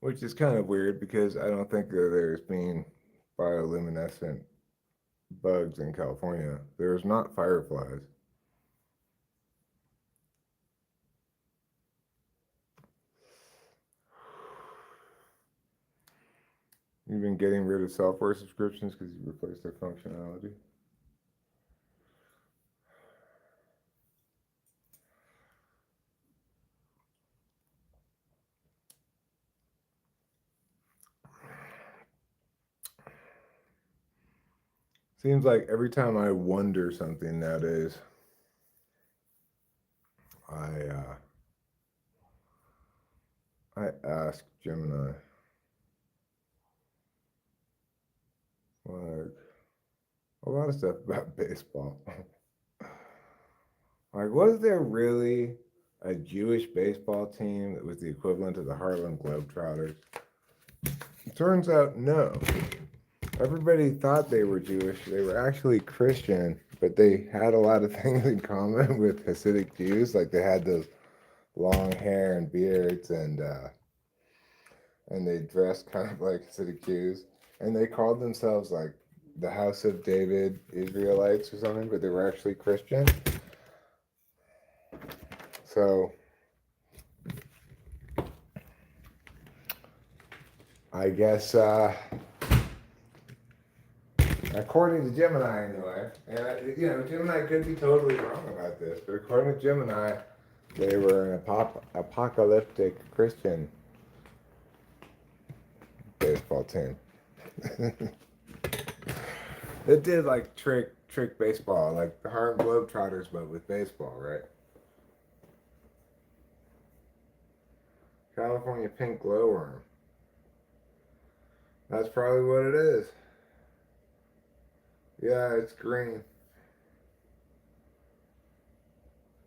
Which is kind of weird because I don't think that there's been bioluminescent bugs in California. There's not fireflies. You've been getting rid of software subscriptions because you replaced their functionality. Seems like every time I wonder something nowadays, I I ask Gemini, like, a lot of stuff about baseball. Like, was there really a Jewish baseball team that was the equivalent of the Harlem Globetrotters? It turns out no. Everybody thought they were Jewish. They were actually Christian, but they had a lot of things in common with Hasidic Jews. Like they had those long hair and beards, and and they dressed kind of like city Qs, and they called themselves like the House of David Israelites or something, but they were actually Christian. So I guess, according to Gemini anyway, and Gemini could be totally wrong about this, but according to Gemini, they were an apocalyptic Christian baseball team. It did like trick baseball, like the Harlem Globetrotters, but with baseball, right? California pink glowworm. That's probably what it is. Yeah, it's green.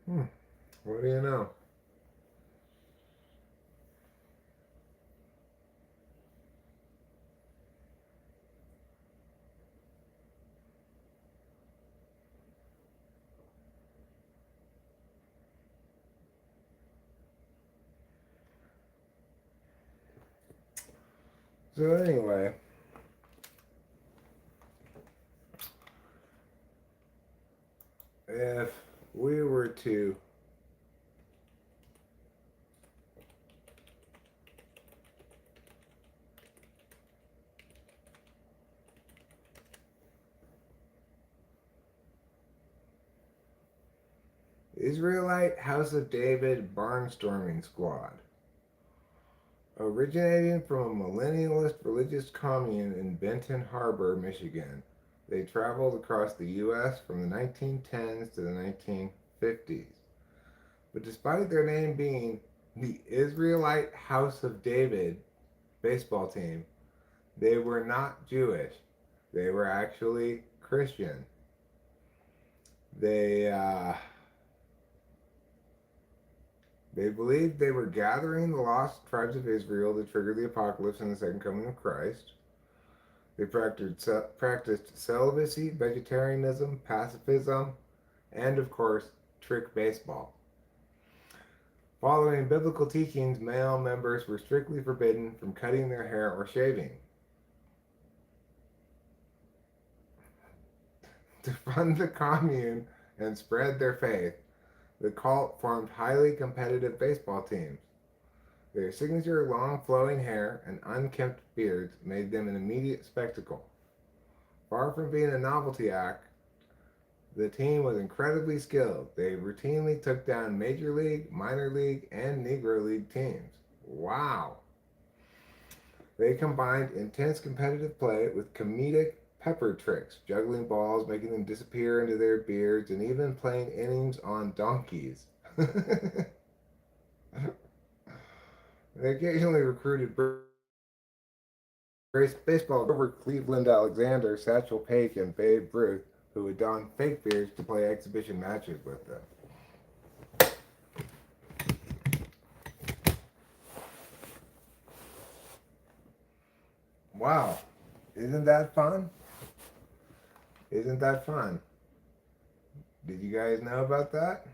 What do you know? So anyway, if we were to Israelite House of David barnstorming squad, originating from a millennialist religious commune in Benton Harbor, Michigan, they traveled across the U.S. from the 1910s to the 1950s. But despite their name being the Israelite House of David baseball team, they were not Jewish. They were actually Christian. They They believed they were gathering the lost tribes of Israel to trigger the apocalypse and the second coming of Christ. They practiced celibacy, vegetarianism, pacifism, and, of course, trick baseball. Following biblical teachings, male members were strictly forbidden from cutting their hair or shaving. To fund the commune and spread their faith, the cult formed highly competitive baseball teams. Their signature long flowing hair and unkempt beards made them an immediate spectacle. Far from being a novelty act, the team was incredibly skilled. They routinely took down Major League, Minor League, and Negro League teams. Wow. They combined intense competitive play with comedic pepper tricks, juggling balls, making them disappear into their beards, and even playing innings on donkeys. They occasionally recruited baseball over Cleveland Alexander, Satchel Paige, and Babe Ruth, who would don fake beards to play exhibition matches with them. Wow. Isn't that fun? Isn't that fun? Did you guys know about that?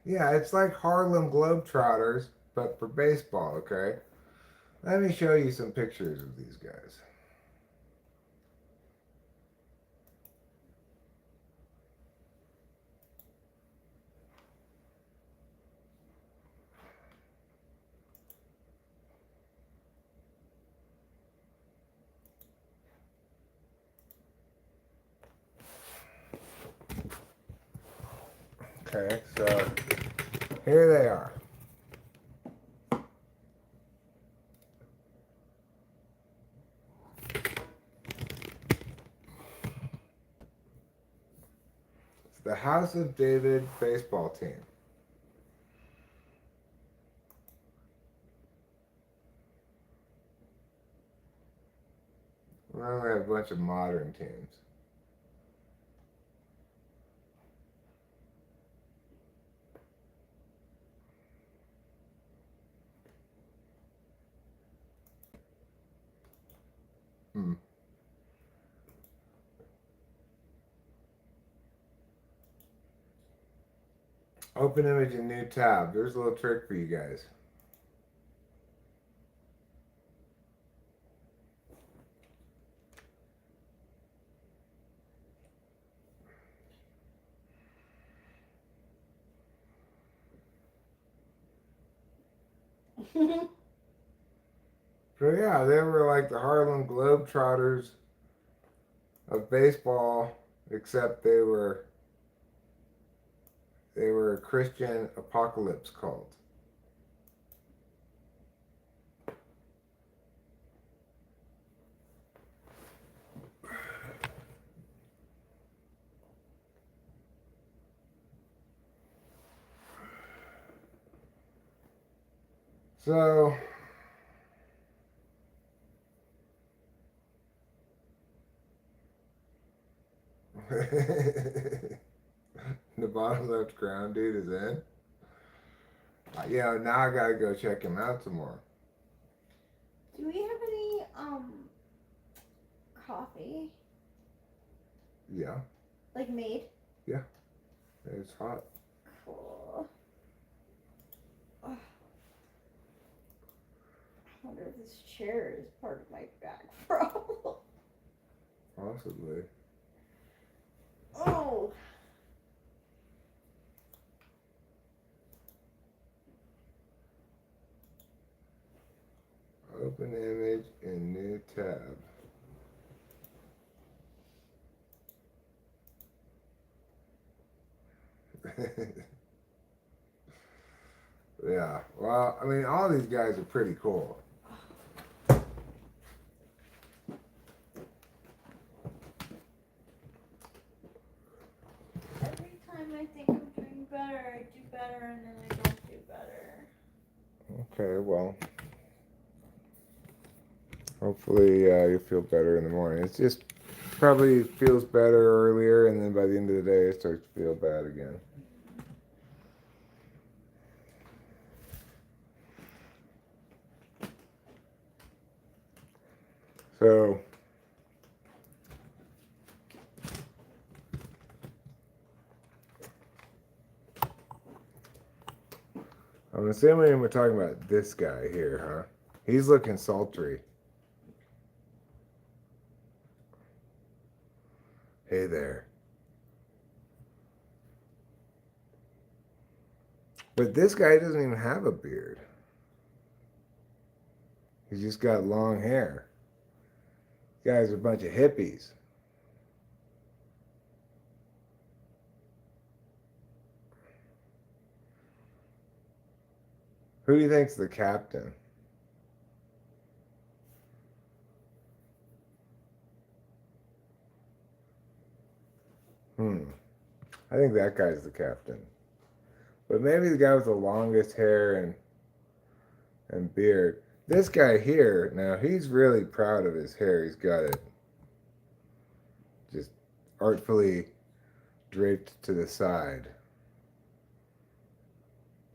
Yeah, it's like Harlem Globetrotters, but for baseball, okay? Let me show you some pictures of these guys. Okay, so here they are. It's the House of David baseball team. We only have a bunch of modern teams. Hmm. Open image in new tab. There's a little trick for you guys. So yeah, they were like the Harlem Globetrotters of baseball, except they were a Christian apocalypse cult. So the bottom left ground dude is in. Now I gotta go check him out some more. Do we have any coffee Yeah, like made? it's hot. Cool. Ugh. I wonder if this chair is part of my back problem. Possibly. Oh. Open image in new tab. Yeah, well, I mean, all these guys are pretty cool. Every time I think I'm doing better, I do better, and then I don't do better. Okay, well, hopefully you'll feel better in the morning. It's just probably feels better earlier, and then by the end of the day, it starts to feel bad again. So, I'm assuming we're talking about this guy here, huh? He's looking sultry. Hey there. But this guy doesn't even have a beard. He's just got long hair. These guys are a bunch of hippies. Who do you think's the captain? I think that guy's the captain. But maybe the guy with the longest hair and beard. This guy here, now he's really proud of his hair. He's got it just artfully draped to the side.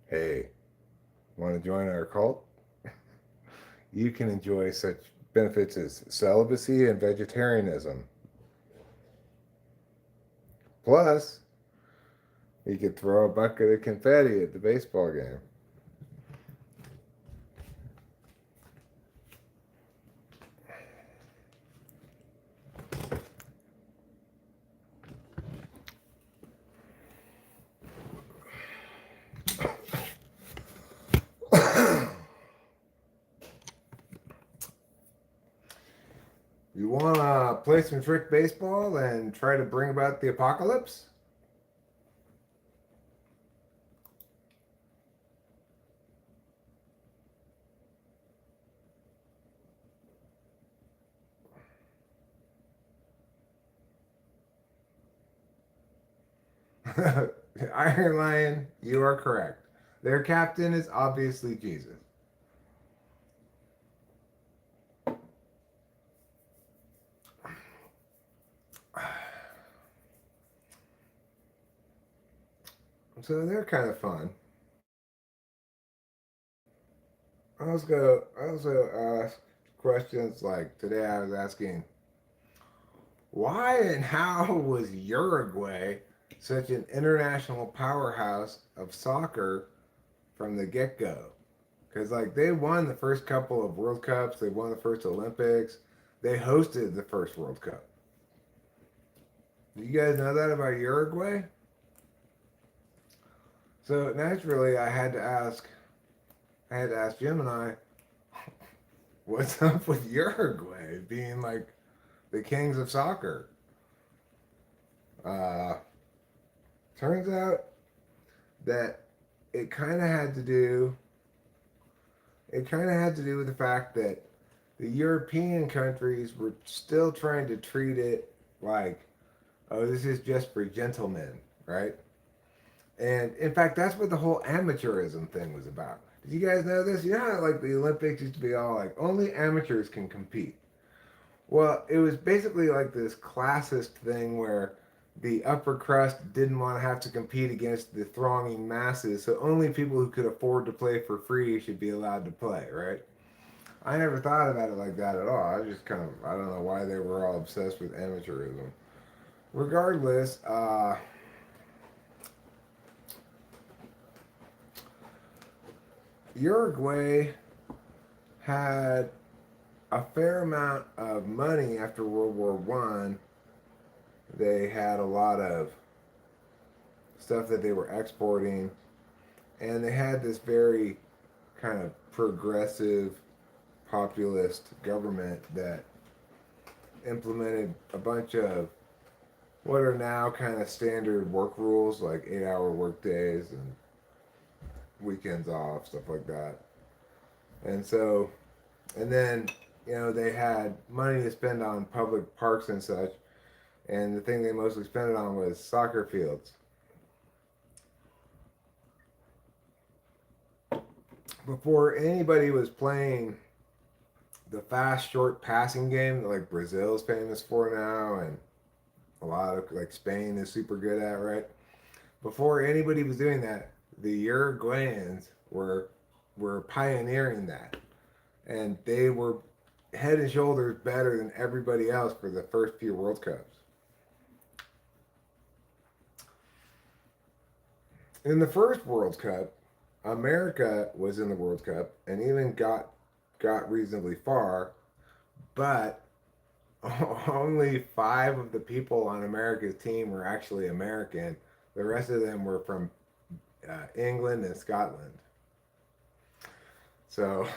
Hey, want to join our cult? You can enjoy such benefits as celibacy and vegetarianism. Plus, you could throw a bucket of confetti at the baseball game. You want to play some trick baseball and try to bring about the apocalypse? Iron Lion, you are correct. Their captain is obviously Jesus. So they're kind of fun. I also ask questions like today I was asking, why and how was Uruguay such an international powerhouse of soccer from the get-go. Because like they won the first couple of World Cups, they won the first Olympics, they hosted the first World Cup. Do you guys know that about Uruguay? So naturally, I had to ask Gemini, what's up with Uruguay being like the kings of soccer? Uh, Turns out that it kind of had to do. It kind of had to do with the fact that the European countries were still trying to treat it like, oh, this is just for gentlemen, right? And in fact, that's what the whole amateurism thing was about. Did you guys know this? You know how like the Olympics used to be all like only amateurs can compete. Well, it was basically like this classist thing where the upper crust didn't want to have to compete against the thronging masses, so only people who could afford to play for free should be allowed to play, right? I never thought about it like that at all. I just kind of, I don't know why they were all obsessed with amateurism. Regardless, Uruguay had a fair amount of money after World War One. They had a lot of stuff that they were exporting, and they had this very kind of progressive populist government that implemented a bunch of what are now kind of standard work rules like 8-hour work days and weekends off, stuff like that. And so, and then, you know, they had money to spend on public parks and such, and the thing they mostly spent it on was soccer fields. Before anybody was playing the fast, short passing game that like Brazil's famous for now, and a lot of like Spain is super good at, right? Before anybody was doing that, the Uruguayans were pioneering that, and they were head and shoulders better than everybody else for the first few World Cups. In the first World Cup, America was in the World Cup and even got reasonably far, but only 5 of the people on America's team were actually American. The rest of them were from England and Scotland. So,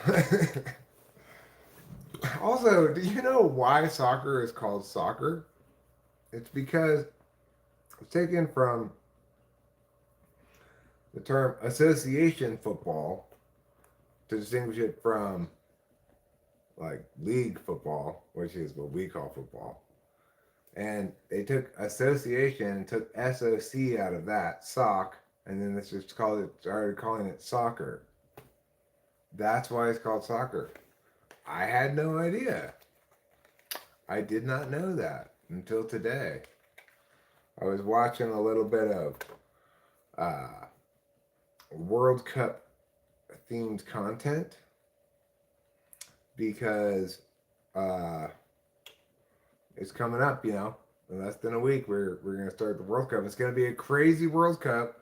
also, do you know why soccer is called soccer? It's because it's taken from the term association football to distinguish it from like league football, which is what we call football. And they took association and took SOC out of that, sock, and then this just started calling it soccer. That's why it's called soccer. I had no idea. I did not know that until today. I was watching a little bit of World Cup themed content because it's coming up, you know, in less than a week. We're going to start the World Cup. It's going to be a crazy World Cup.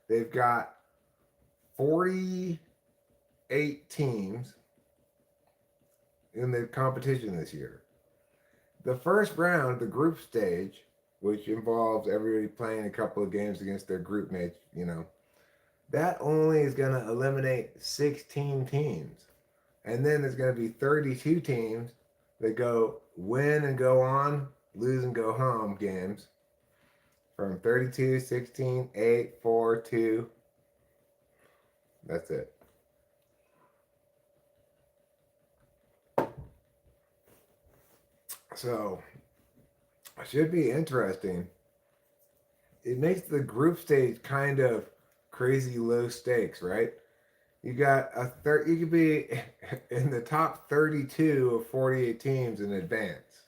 They've got 48 teams in the competition this year. The first round, the group stage, which involves everybody playing a couple of games against their group mates, you know, that only is going to eliminate 16 teams. And then there's going to be 32 teams that go win and go on, lose and go home games from 32, 16, 8, 4, 2. That's it. So, it should be interesting. It makes the group stage kind of crazy low stakes, right? You got you could be in the top 32 of 48 teams in advance.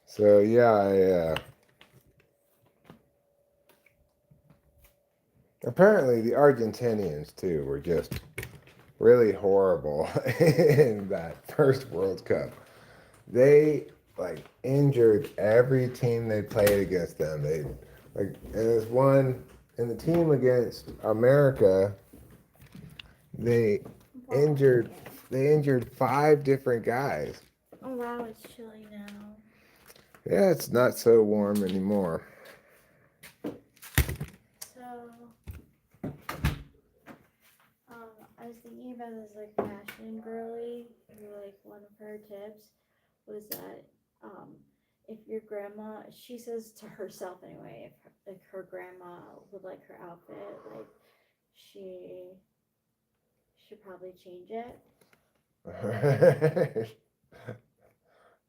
So yeah, apparently the Argentinians too were just really horrible in that first World Cup. They like injured every team they played against them. They like and there's one in the team against America. They Wow. injured Yeah. they injured five different guys. Oh wow, it's chilly now. Yeah, it's not so warm anymore. So, I was thinking about this like fashion girly who like one of her tips was that if your grandma, she says to herself anyway, if like her grandma would like her outfit, like she should probably change it.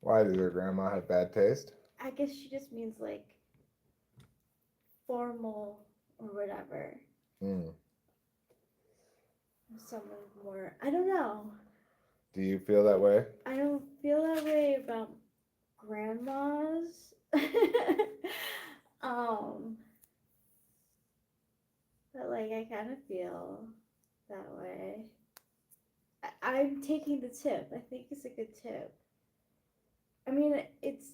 Why does your grandma have bad taste? I guess she just means like formal or whatever. Mm. Someone more. I don't know. Do you feel that way? I don't feel that way about grandmas. um, but like I kind of feel that way. I'm taking the tip. I think it's a good tip. I mean, it's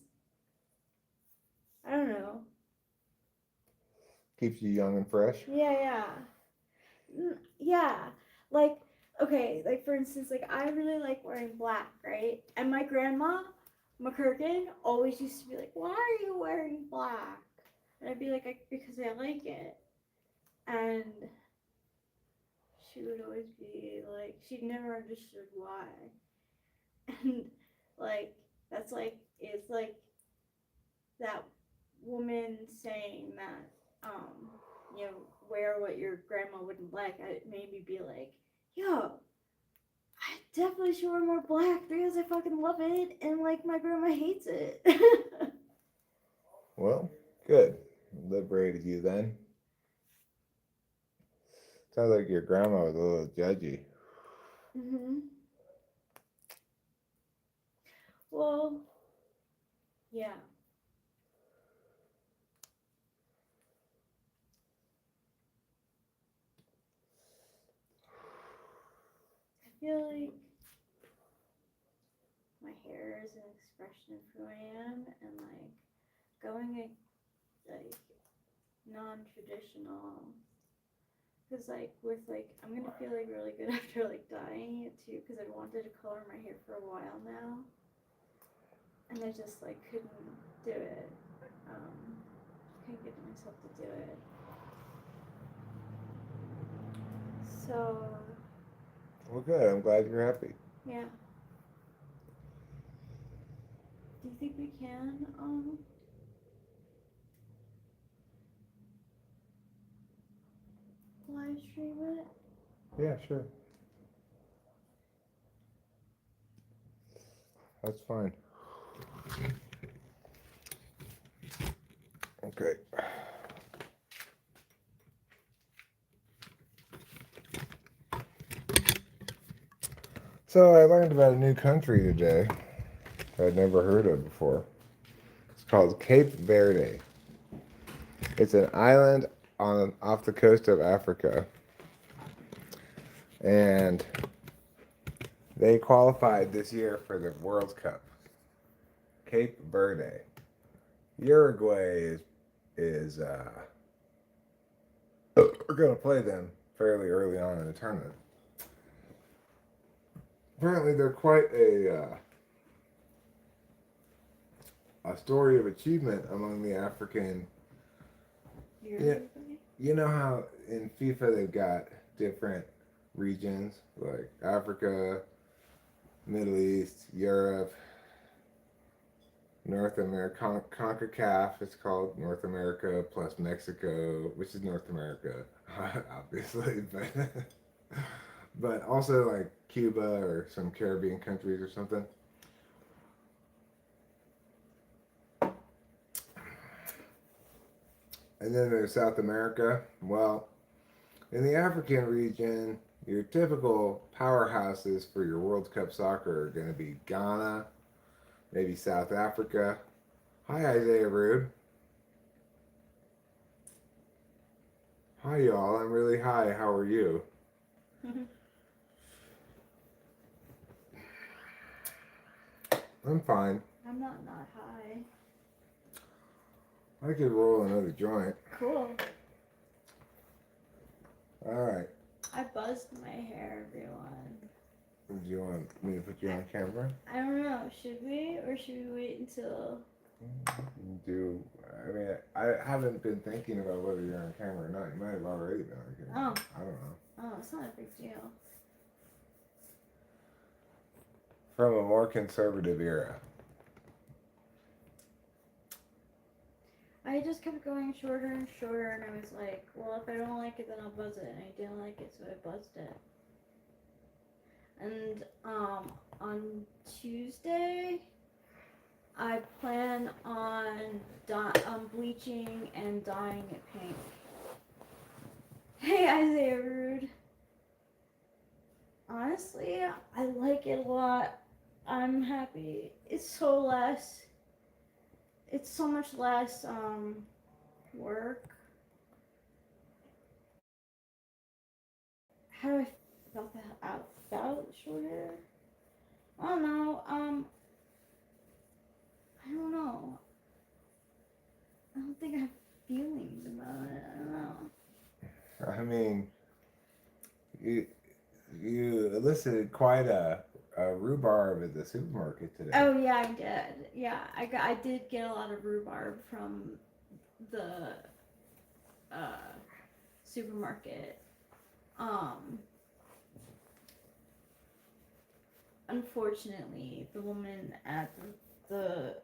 I don't know. Keeps you young and fresh? Yeah, yeah. Yeah. Like okay, like for instance, like I really like wearing black, right? And my grandma, McCurkin, always used to be like, "Why are you wearing black?" And I'd be like, "Because I like it." And she would always be like, she never understood why. And like that's like it's like that woman saying that you know wear what your grandma wouldn't like. It made me be like, yo, I definitely should wear more black because I fucking love it and like my grandma hates it. Well, good. Liberated you then. Sounds like your grandma was a little judgy. hmm Well, yeah. I feel like my hair is an expression of who I am, and like going like non-traditional, because like with like I'm gonna feel like really good after like dyeing it too, because I wanted to color my hair for a while now, and I just like couldn't do it. Couldn't get myself to do it. So Well, good. I'm glad you're happy. yeah. Do you think we can live stream it? Yeah, sure. That's fine. Okay. So I learned about a new country today I'd never heard of before. It's called Cape Verde. It's an island on off the coast of Africa, and they qualified this year for the World Cup. Cape Verde. Uruguay is we're gonna play them fairly early on in the tournament. Apparently, they're quite a story of achievement among the African. Yeah, you know how in FIFA they've got different regions like Africa, Middle East, Europe, North America, CONCACAF. It's called North America plus Mexico, which is North America, obviously, but also like Cuba or some Caribbean countries or something. And then there's South America. Well, in the African region, your typical powerhouses for your World Cup soccer are going to be Ghana, maybe South Africa. Hi, Isaiah Rude. Hi, y'all. I'm really high. How are you? I'm fine. I'm not high. I could roll another joint. Cool. All right. I buzzed my hair, everyone. Do you want me to put you on camera? I don't know. Should we, or should we wait until? Do I mean I haven't been thinking about whether you're on camera or not. You might have already been on camera. Oh. I don't know. Oh, it's not a big deal. From a more conservative era. I just kept going shorter and shorter, and I was like, well, if I don't like it, then I'll buzz it. And I didn't like it, so I buzzed it. And on Tuesday, I plan on bleaching and dyeing it pink. Hey, Isaiah Rude. Honestly, I like it a lot. I'm happy. It's so much less work. How do I feel about short hair? I don't know. I don't know. I don't think I have feelings about it. I don't know. I mean, you elicited quite a rhubarb at the supermarket today. Oh yeah, I did. Yeah, I did get a lot of rhubarb from the supermarket. Unfortunately, the woman at the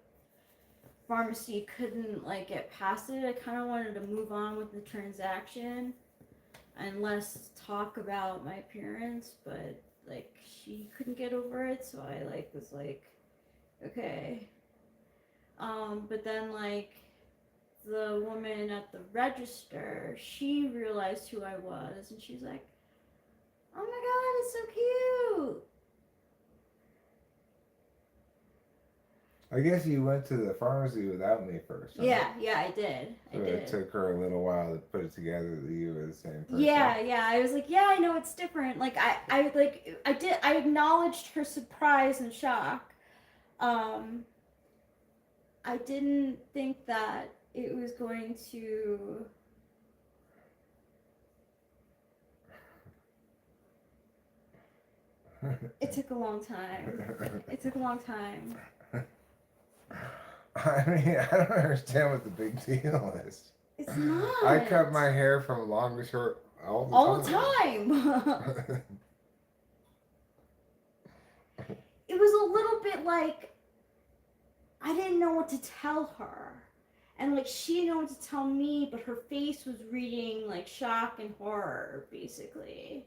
pharmacy couldn't like get past it. I kind of wanted to move on with the transaction and less talk about my appearance, but like she couldn't get over it, so I like was like, okay. But then like the woman at the register, she realized who I was, and she's like, oh my god, it's so cute. I guess you went to the pharmacy without me first. Huh? Yeah, I did. So it took her a little while to put it together that you were the same person. Yeah. I was like, yeah, I know it's different. Like I acknowledged her surprise and shock. I didn't think that it was going to. It took a long time. I mean, I don't understand what the big deal is. It's not. I cut my hair from long to short all the time. It was a little bit like I didn't know what to tell her. And like she didn't know what to tell me, but her face was reading like shock and horror, basically.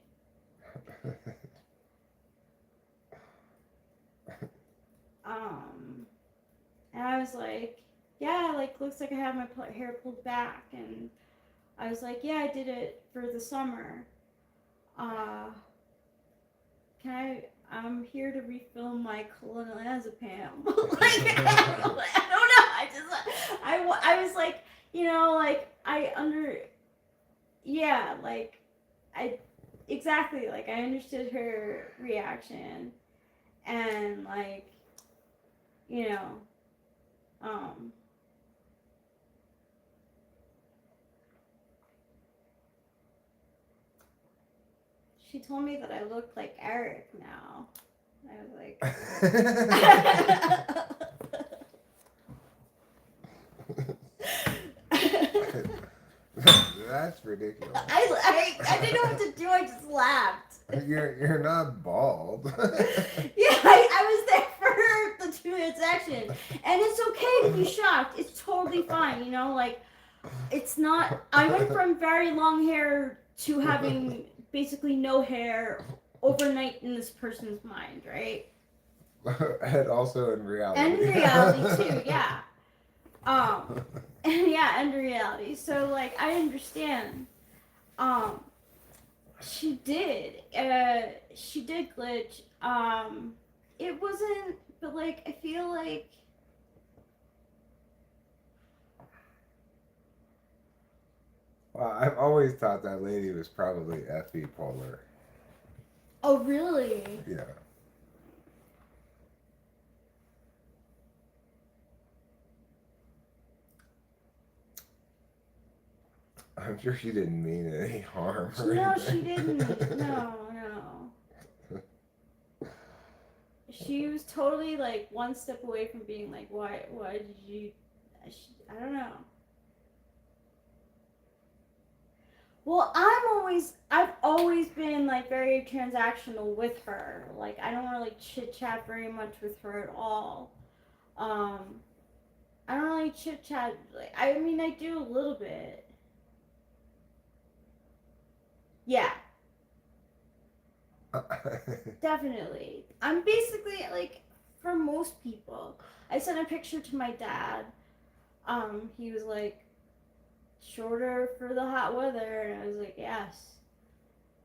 And I was like, yeah, like looks like I have my hair pulled back, and I was like, yeah, I did it for the summer. I'm here to refill my clonazepam. Like, I don't know. I was like, you know, like exactly, like I understood her reaction, and like, you know, she told me that I looked like Eric now. I was like, That's ridiculous. I didn't know what to do. I just laughed. You're not bald. Yeah, I was there for the transaction, and it's okay to be shocked. It's totally fine, you know. Like, it's not. I went from very long hair to having basically no hair overnight in this person's mind, right? And also in reality. And in reality too, yeah. And reality. So like I understand. She did glitch. It wasn't, but like I feel like Well, I've always thought that lady was probably FB polar. Oh really? Yeah. I'm sure she didn't mean any harm or No, she anything. didn't. No, no. She was totally like one step away from being like, why did you? I don't know. Well, I've always been like very transactional with her. Like, I don't really chit chat very much with her at all. Um, I don't really chit chat. Like, I mean, I do a little bit. Yeah, definitely. I'm basically like, for most people, I sent a picture to my dad. He was like, shorter for the hot weather, and I was like, yes.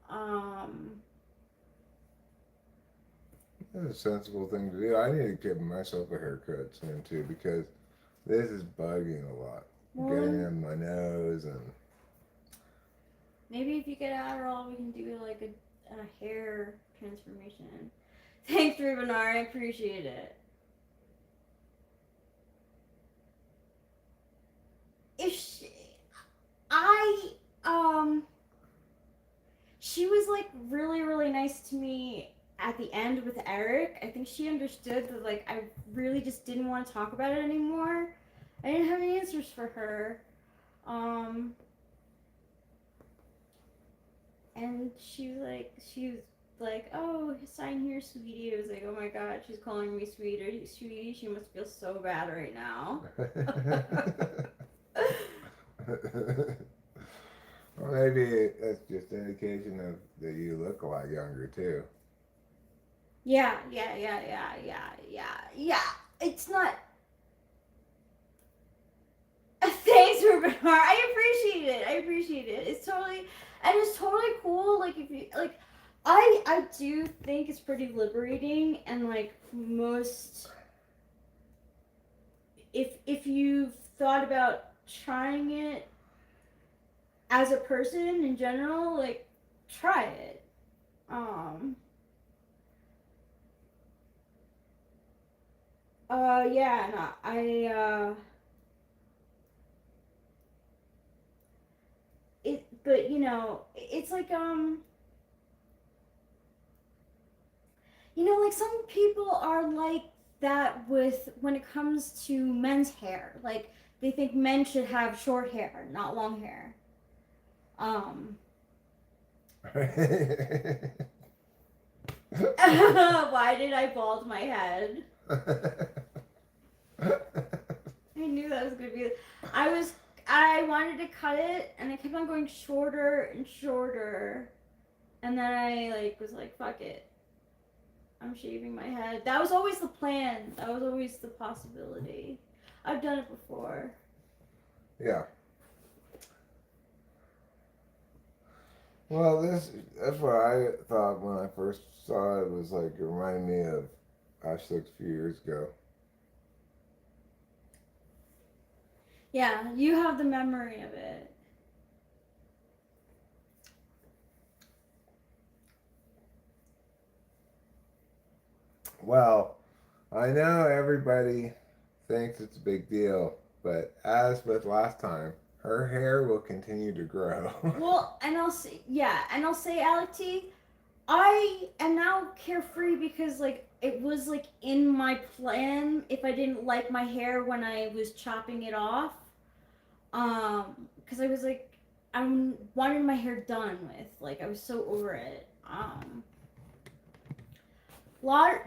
Um, That's a sensible thing to do. I need to give myself a haircut soon too because this is bugging a lot. Getting well, in my nose and maybe if you get Adderall, we can do like a hair transformation. Thanks, Rubenar. I appreciate it. If she, I she was like really nice to me at the end with Eric. I think she understood that like I really just didn't want to talk about it anymore. I didn't have any answers for her. Um, and she was like, oh, sign here, sweetie. I was like, oh my god, she's calling me sweetie. She must feel so bad right now. well, maybe that's just an indication of that you look a lot younger too. Yeah. It's not. Thanks, Ruben Hart. I appreciate it. It's totally cool. Like if you like, I do think it's pretty liberating and like most. If you've thought about trying it as a person in general, like try it. Um. Yeah. No. It. But it's like like some people are like that with when it comes to men's hair. Like they think men should have short hair, not long hair. Um, why did I bald my head? I knew that was gonna be. I was. I wanted to cut it, and I kept on going shorter and shorter, and then I like was like, "Fuck it, I'm shaving my head." That was always the plan. That was always the possibility. I've done it before. yeah. Well, that's what I thought when I first saw it. Was like it reminded me of Ash looks a few years ago. Yeah, you have the memory of it. Well, I know everybody thinks it's a big deal, but as with last time, her hair will continue to grow. Well, and I'll say, Alec T, I am now carefree because like it was like in my plan if I didn't like my hair when I was chopping it off. Because I was like, I wanted my hair done with. Like I was so over it.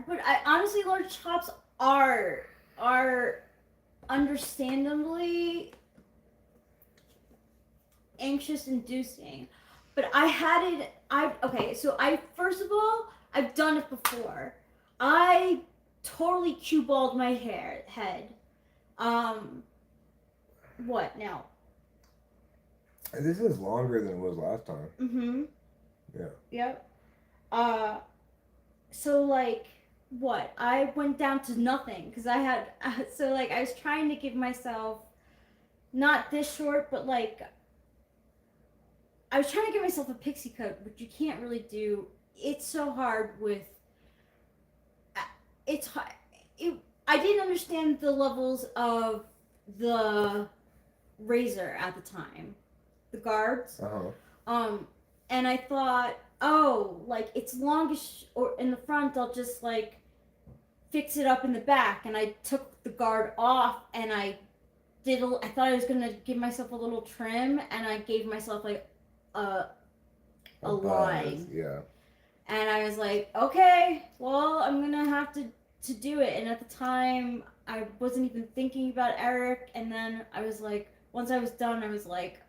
But I honestly, large chops are understandably anxious inducing. But I had it. Okay. So I first of all, I've done it before. I totally cue balled my head. Um, what now? This is longer than it was last time. Mm-hmm. Yeah. Yep. Uh, so like what? I went down to nothing because I had so like I was trying to give myself not this short, but like I was trying to give myself a pixie cut, which you can't really do. It's so hard with. It's hard. I didn't understand the levels of the razor at the time, the guards. Uh-huh. And I thought, oh, like it's longish or in the front, I'll just like fix it up in the back. And I took the guard off, and I thought I was gonna give myself a little trim, and I gave myself like a line. Yeah. And I was like, okay, well, I'm gonna have to do it. And at the time, I wasn't even thinking about Eric. And then I was like, once I was done, I was like,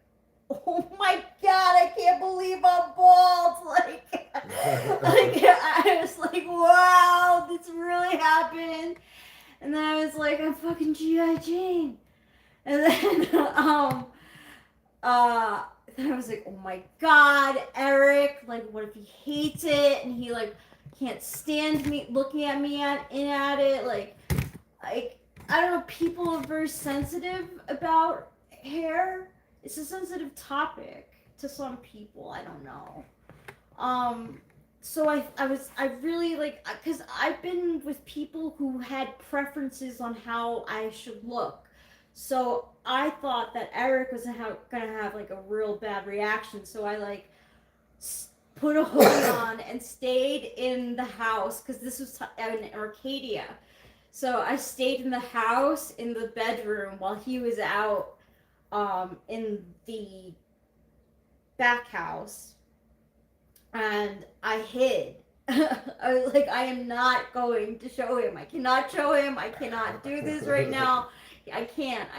oh my god, I can't believe I'm bald. Like, I was like, wow, this really happened. And then I was like, I'm fucking G.I. Jane. And then, then I was like, oh my god, Eric, like, what if he hates it and he, like, can't stand me looking at me at it? Like, I don't know, people are very sensitive about hair. It's a sensitive topic to some people, I don't know. So I really, like, because I've been with people who had preferences on how I should look. So I thought that Eric was gonna have like a real bad reaction. So I like put a hoodie on and stayed in the house because this was in Arcadia. So I stayed in the house in the bedroom while he was out in the back house, and I hid. I was like, I am not going to show him. I cannot show him. I cannot do this right now. I can't.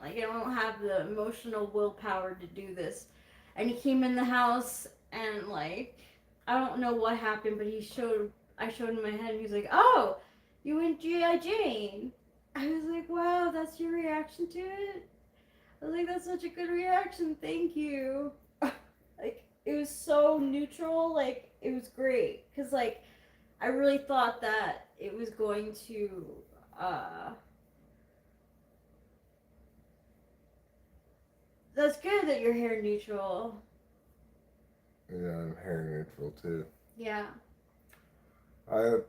Like, I don't have the emotional willpower to do this. And he came in the house, and like, I don't know what happened, but I showed him my head, and he was like, oh, you went G.I. Jane. I was like, wow, that's your reaction to it? I was like, that's such a good reaction. Thank you. Like, it was so neutral. Like, it was great. Because, like, I really thought that it was going to, that's good that you're hair neutral. Yeah, I'm hair neutral too. Yeah. I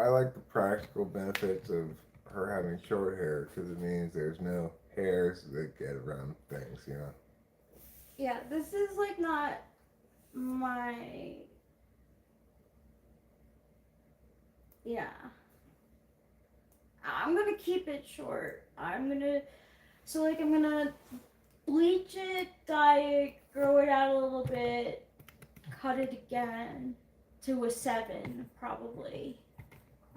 like the practical benefits of her having short hair because it means there's no hairs that get around things, you know. Yeah, this is, like, not my... Yeah. I'm gonna keep it short. I'm gonna bleach it, dye it, grow it out a little bit, cut it again to a 7, probably.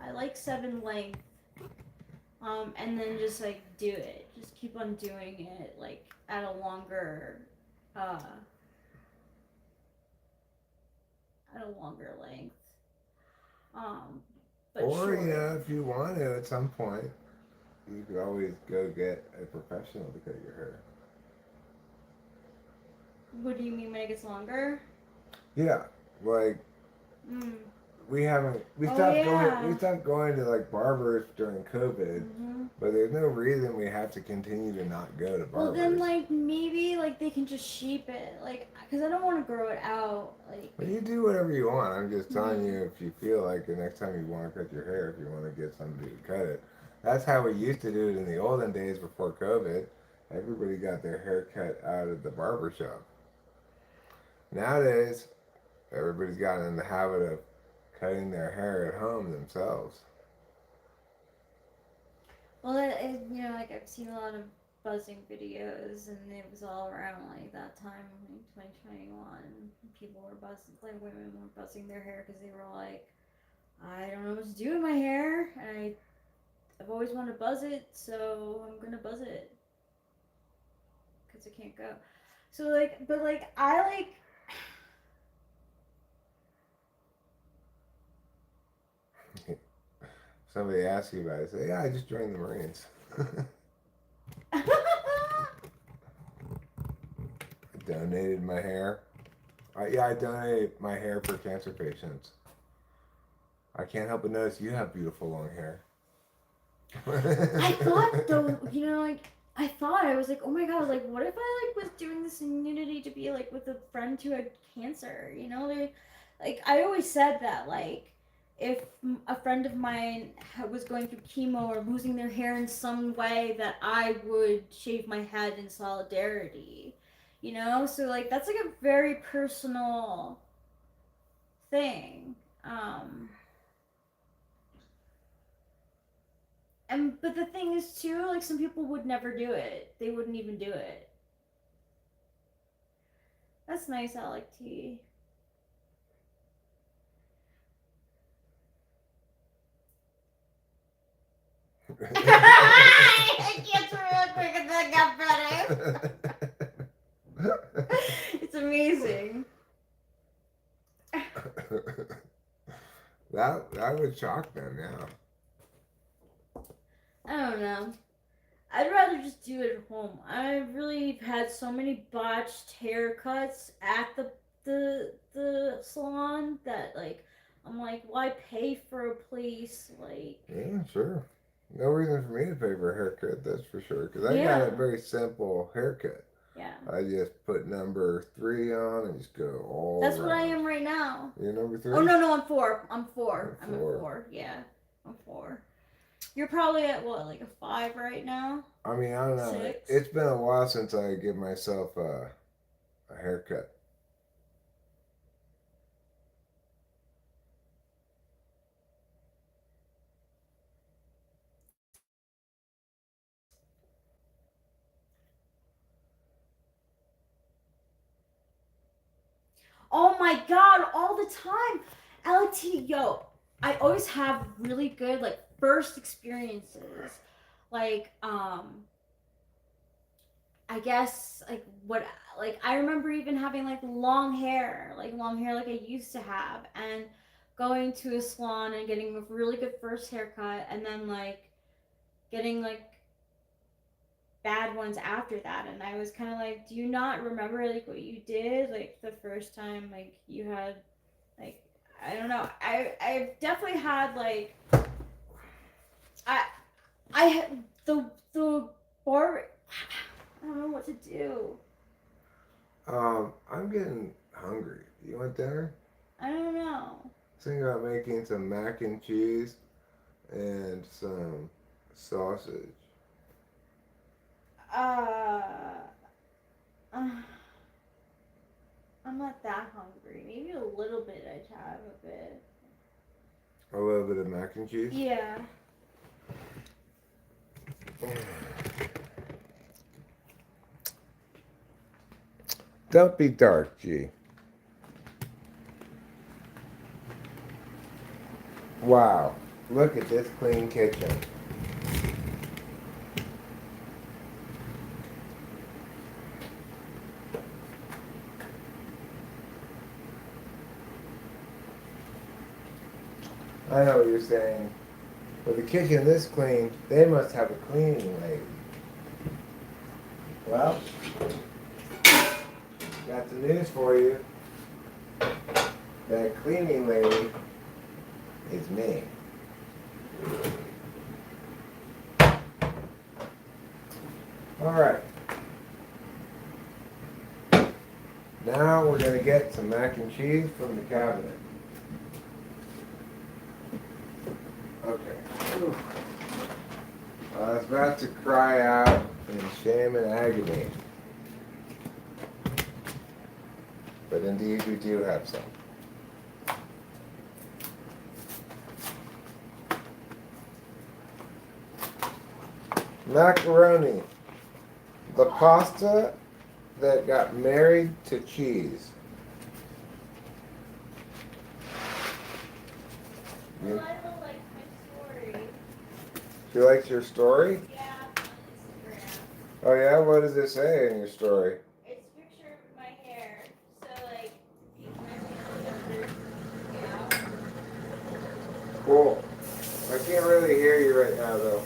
I like 7 length. And then just, like, do it. Just keep on doing it, like, at a longer length. But Or, short. you know, if you want to at some point, you could always go get a professional to cut your hair. What do you mean when it gets longer? Yeah, like we stopped going to like barbers during COVID, but there's no reason we have to continue to not go to barbers. Well, then, like, maybe, like, they can just sheep it, like, because I don't want to grow it out, like. But you do whatever you want. I'm just telling you, if you feel like the next time you want to cut your hair, if you want to get somebody to cut it, that's how we used to do it in the olden days before COVID. Everybody got their hair cut out of the barber shop. Nowadays, everybody's gotten in the habit of cutting their hair at home themselves. Well, you know, like, I've seen a lot of buzzing videos, and it was all around, like, that time, like, 2021. People were buzzing, like, women were buzzing their hair because they were like, I don't know what to do with my hair, and I've always wanted to buzz it, so I'm gonna buzz it. Because I can't go. So, like, but, like, I, like, Somebody asks you about it, say, yeah, I just joined the Marines. I donated my hair. I donated my hair for cancer patients. I can't help but notice you have beautiful long hair. I thought, though, you know, like, I was like, oh my god, like, what if I, like, was doing this in unity to be, like, with a friend who had cancer, you know? Like, I always said that, like, if a friend of mine was going through chemo or losing their hair in some way, that I would shave my head in solidarity. you know. So like that's like a very personal thing. And but the thing is too, like some people would never do it. They wouldn't even do it. That's nice, I like tea. I can't really quick and then got better. It's amazing. That would shock them, yeah. I don't know. I'd rather just do it at home. I've really had so many botched haircuts at the salon that like I'm like, why pay for a place like Yeah, sure. No reason for me to pay for a haircut, that's for sure. Because I got yeah a very simple haircut. yeah. I just put number 3 on and just go all That's around. what I am right now. You're number 3? Oh no, I'm 4. I'm 4. I'm at Four. 4. Yeah, I'm 4. You're probably at what, like a 5 right now? I mean, I don't know. 6? It's been a while since I give myself a haircut. Oh my god, all the time. LT, yo, I always have really good like first experiences. Like, I guess like I remember even having like long hair like I used to have, and going to a salon and getting a really good first haircut, and then like getting like bad ones after that. And I was kind of like, do you not remember like what you did like the first time like you had like, I don't know. I've definitely had like I I the bar. I don't know what to do. I'm getting hungry. You want dinner? I don't know. Thinking about making some mac and cheese and some sausage. Uh, uh I'm not that hungry. Maybe a little bit. I'd have a bit. A little bit of mac and cheese. Yeah. Don't be dark, G. Wow, look at this clean kitchen. I know what you're saying. With the kitchen this clean, they must have a cleaning lady. Well, got the news for you. That cleaning lady is me. Alright. Now we're going to get some mac and cheese from the cabinet. Okay. Whew. I was about to cry out in shame and agony. But indeed we do have some. Macaroni. The pasta that got married to cheese. I like my story. She likes your story? Yeah, on Instagram. Oh yeah? What does it say in your story? It's a picture of my hair. So like, you can yeah. Cool. I can't really hear you right now though.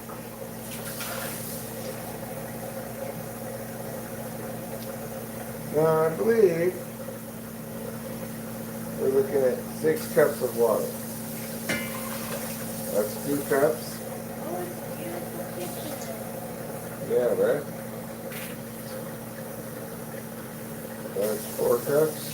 Now I believe we're looking at 6 cups of water. That's 2 cups. Oh, it's beautiful kitchen. Yeah, right? That's 4 cups.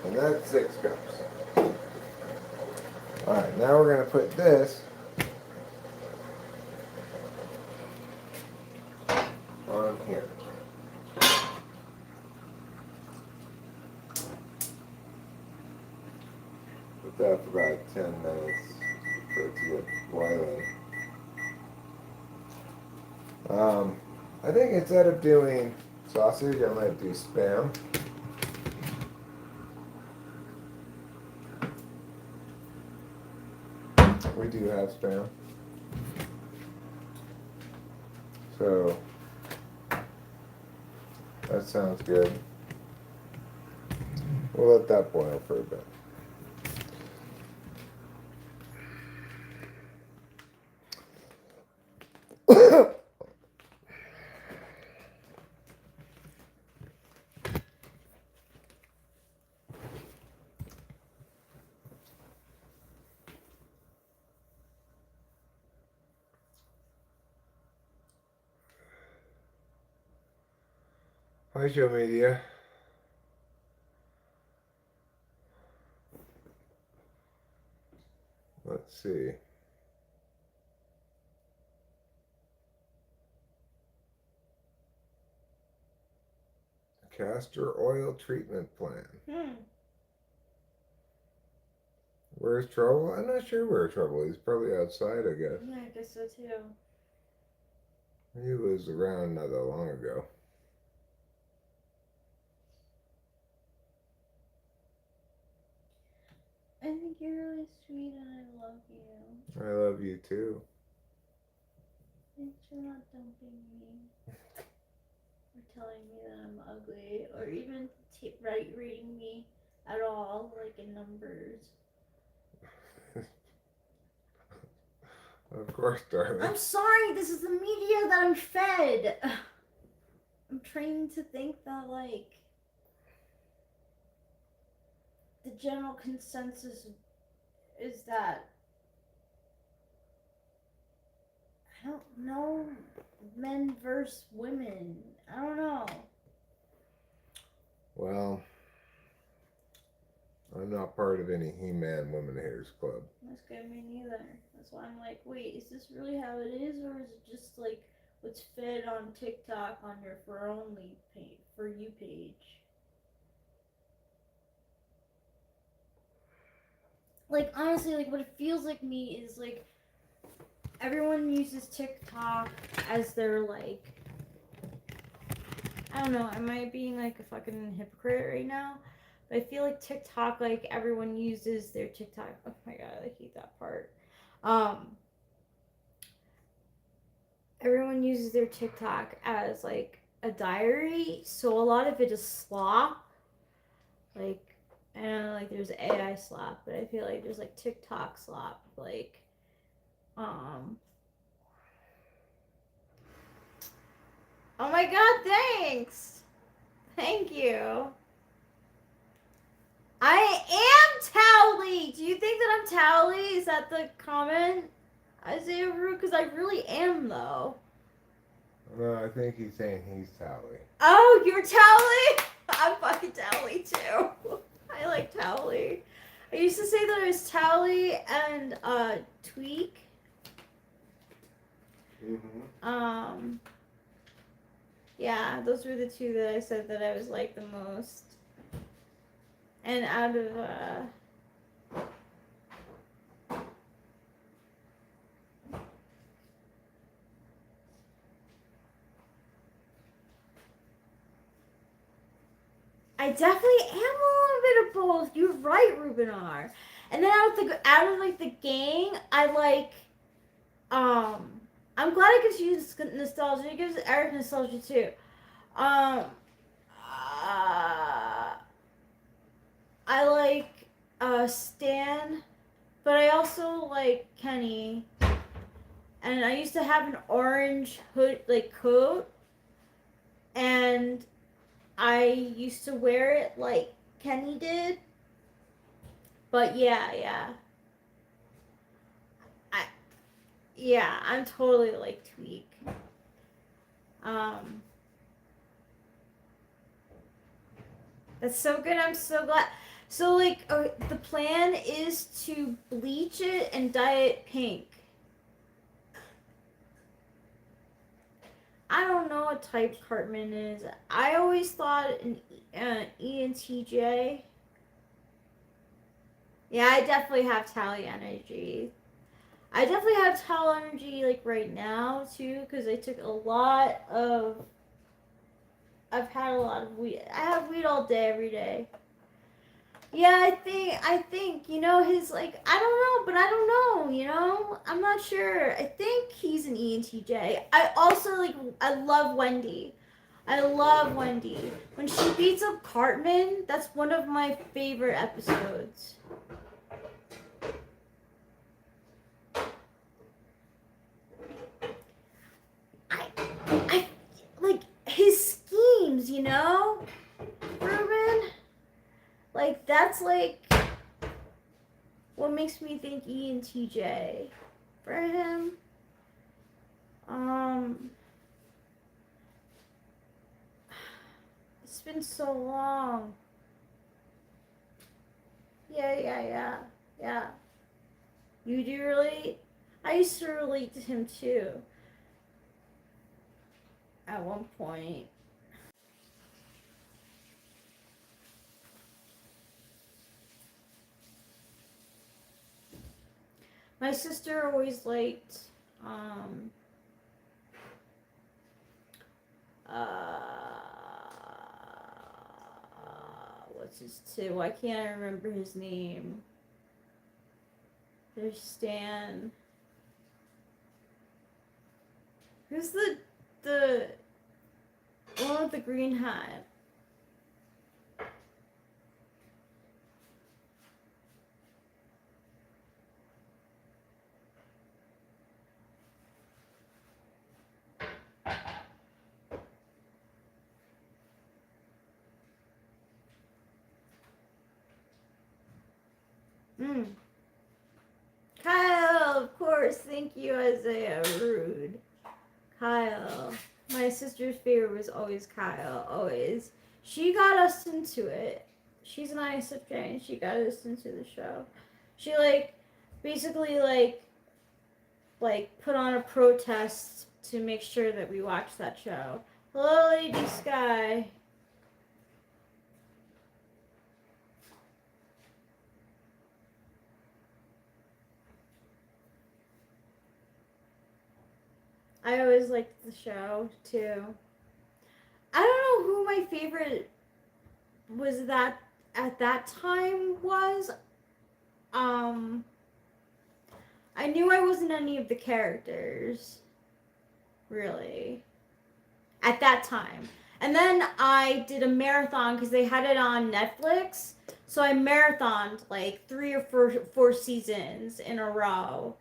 And that's 6 cups. Alright, now we're going to put this on here. Put that for about 10 minutes for it to get boiling. I think instead of doing sausage, I might do Spam. We do have Spam. So, that sounds good. We'll let that boil for a bit. Hi, Joe Media. Let's see. Castor oil treatment plan. Where's Trouble? I'm not sure where Trouble is. Probably outside, I guess. Yeah, I guess so too. He was around not that long ago. I think you're really sweet and I love you. I love you too. Thanks for not dumping me. Or telling me that I'm ugly. Or even rating me at all, like in numbers. Of course, darling. I'm sorry, this is the media that I'm fed. I'm trained to think that, like, the general consensus is that, I don't know, men versus women. I don't know. Well, I'm not part of any He-Man Women Haters Club. That's good, me neither. That's why I'm like, wait, is this really how it is, or is it just like what's fed on TikTok on your For You page? Like, honestly, like what it feels like me is like everyone uses TikTok as their, like, I don't know, am I being like a fucking hypocrite right now? But I feel like TikTok, like everyone uses their TikTok. Oh my god, I hate that part. Everyone uses their TikTok as like a diary, so a lot of it is slop. Like, I know, like there's AI slop, but I feel like there's like TikTok slop. Like, oh my god, thanks! Thank you. I am Towley! Do you think that I'm Towley? Is that the comment? Isaiah Rue? Because I really am, though. No, I think he's saying he's Tally. Oh, you're Towley? I'm fucking Towley, too. I like Towley. I used to say that I was Towley and, Tweak. Mm-hmm. Yeah, those were the two that I said that I was like the most. And out of, I definitely am a little bit of both. You're right, Rubinar. And then out of like the gang, I like, I'm glad it gives you nostalgia. It gives Eric nostalgia too. I like Stan, but I also like Kenny. And I used to have an orange hood, like coat, and I used to wear it like Kenny did. But yeah. I'm totally like Tweak. That's so good. I'm so glad. So like the plan is to bleach it and dye it pink. I don't know what type Cartman is. I always thought an ENTJ. Yeah, I definitely have Tally energy. I definitely have towel energy like right now too, because I took a lot of. I've had a lot of weed. I have weed all day, every day. Yeah, I think his like I don't know, but I don't know. I'm not sure. I think he's an ENTJ. I also I love Wendy. I love Wendy. When she beats up Cartman, that's one of my favorite episodes. I like his schemes, Ruben. Like that's like what makes me think ENTJ for him. It's been so long. Yeah. You do relate? I used to relate to him too. At one point. My sister always liked what's his two? Why can't I remember his name? There's Stan. Who's the one with the green hat? Kyle, of course. Thank you, Isaiah. Rude. Kyle. My sister's favorite was always Kyle. Always. She got us into it. She's an ISFJ and she got us into the show. She basically put on a protest to make sure that we watched that show. Hello, Lady Sky. I always liked the show too. I don't know who my favorite was that at that time was. I knew I wasn't any of the characters, really, at that time. And then I did a marathon because they had it on Netflix. So I marathoned 3 or 4 seasons in a row.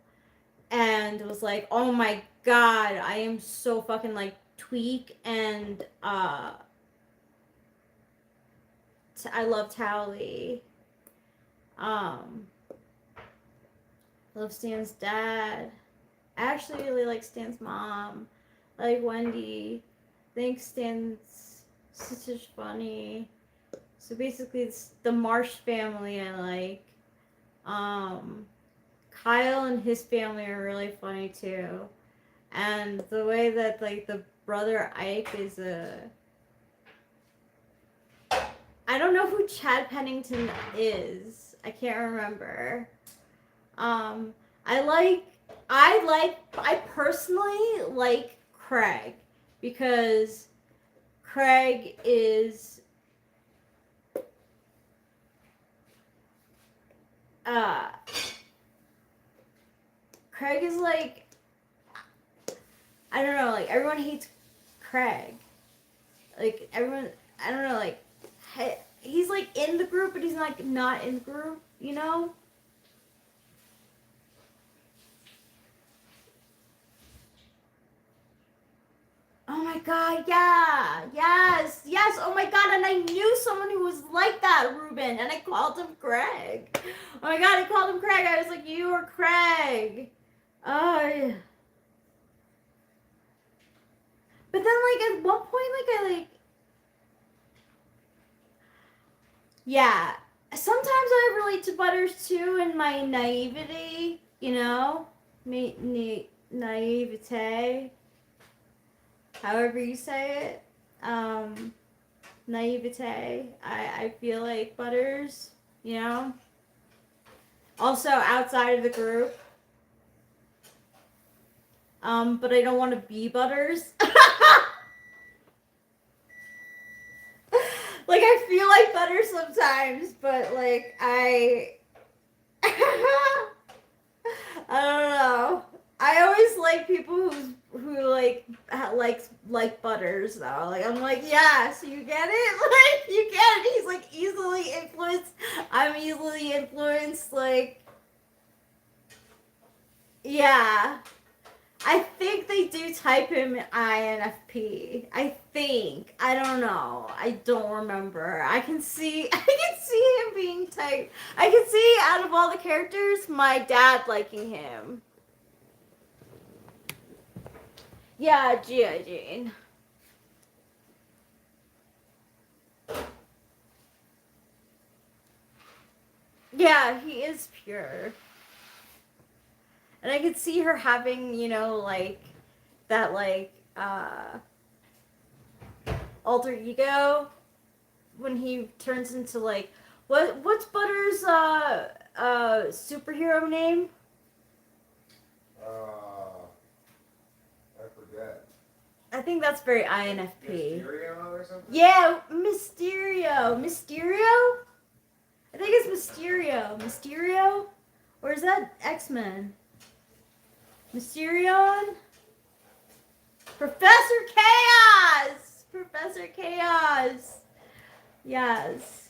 And it was like, oh my god, I am so fucking Tweak and I love Tally. I love Stan's dad. I actually really like Stan's mom. I like Wendy. I think Stan's sister's funny. So basically it's the Marsh family I like. Kyle and his family are really funny too. And the way that the brother Ike is I don't know who Chad Pennington is. I can't remember. I personally like Craig because Craig is I don't know, everyone hates Craig. Everyone, I don't know, he's in the group, but he's not in the group, Oh my god, yeah, yes, oh my god, and I knew someone who was like that, Ruben, and I called him Craig. Oh my god, I called him Craig, I was like, you are Craig. Oh, yeah. But then, at one point, yeah, sometimes I relate to Butters too in my naivety, you know, naivete, however you say it. Naivete. I feel like Butters, you know. Also outside of the group. But I don't want to be Butters. Like, I feel like Butters sometimes, but like I don't know. I always like people who like Butters though. Like, I'm like, yeah, so you get it? Like, you get it. He's like easily influenced. I'm easily influenced. Like, yeah. I think they do type him INFP. I think. I don't know. I don't remember. I can see him being typed. I can see out of all the characters, my dad liking him. Yeah, G.I. Jane. Yeah, he is pure. And I could see her having, you know, like that alter ego when he turns into like what's Butter's superhero name? I forget. I think that's very INFP. Mysterio or something? Yeah, Mysterio. Mysterio? I think it's Mysterio. Mysterio? Or is that X-Men? Mysterion? Professor Chaos! Professor Chaos! Yes.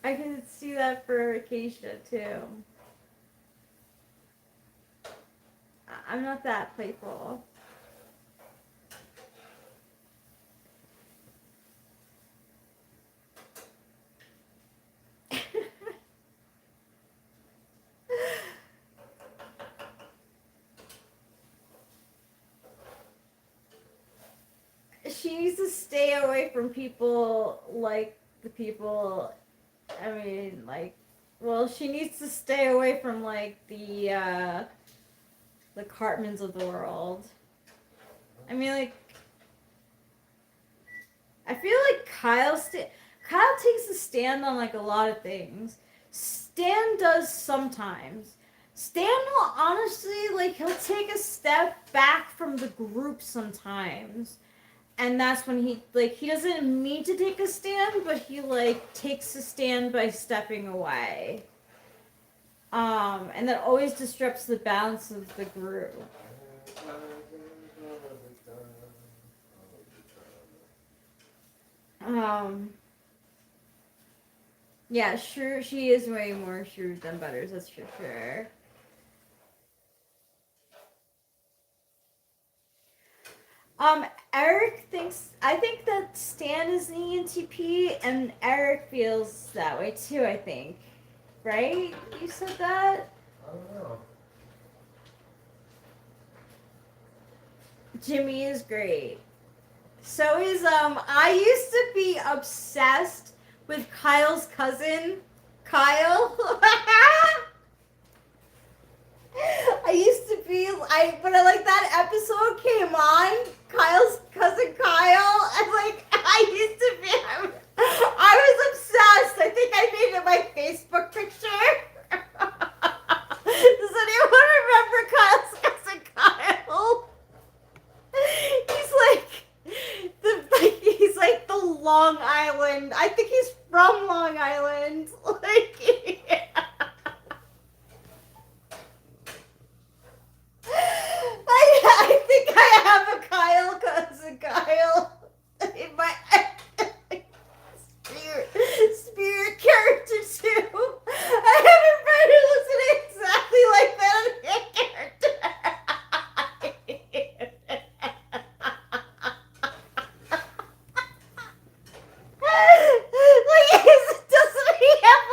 I can see that for Acacia too. I'm not that playful. She needs to stay away from people like the people. I mean, like, well, she needs to stay away from like the Cartmans of the world. I mean, like, I feel like Kyle takes a stand on like a lot of things. Stan does sometimes. Stan will honestly, like, he'll take a step back from the group sometimes. And that's when he doesn't mean to take a stand, but he like takes a stand by stepping away. And that always disrupts the balance of the group. Yeah, sure, she is way more shrewd than Butters, that's for sure. Eric I think that Stan is an ENTP, and Eric feels that way too, I think. Right? You said that? I don't know. Jimmy is great. So is, I used to be obsessed with Kyle's cousin, Kyle. I used to be, when that episode came on, Kyle's cousin Kyle, I used to be, I was obsessed. I think I made it my Facebook picture. Does anyone remember Kyle's cousin Kyle? He's like the Long Island. I think he's from Long Island. Yeah. I think I have a cousin Kyle in my spirit character too. I have a friend who looks exactly like that character. Doesn't he have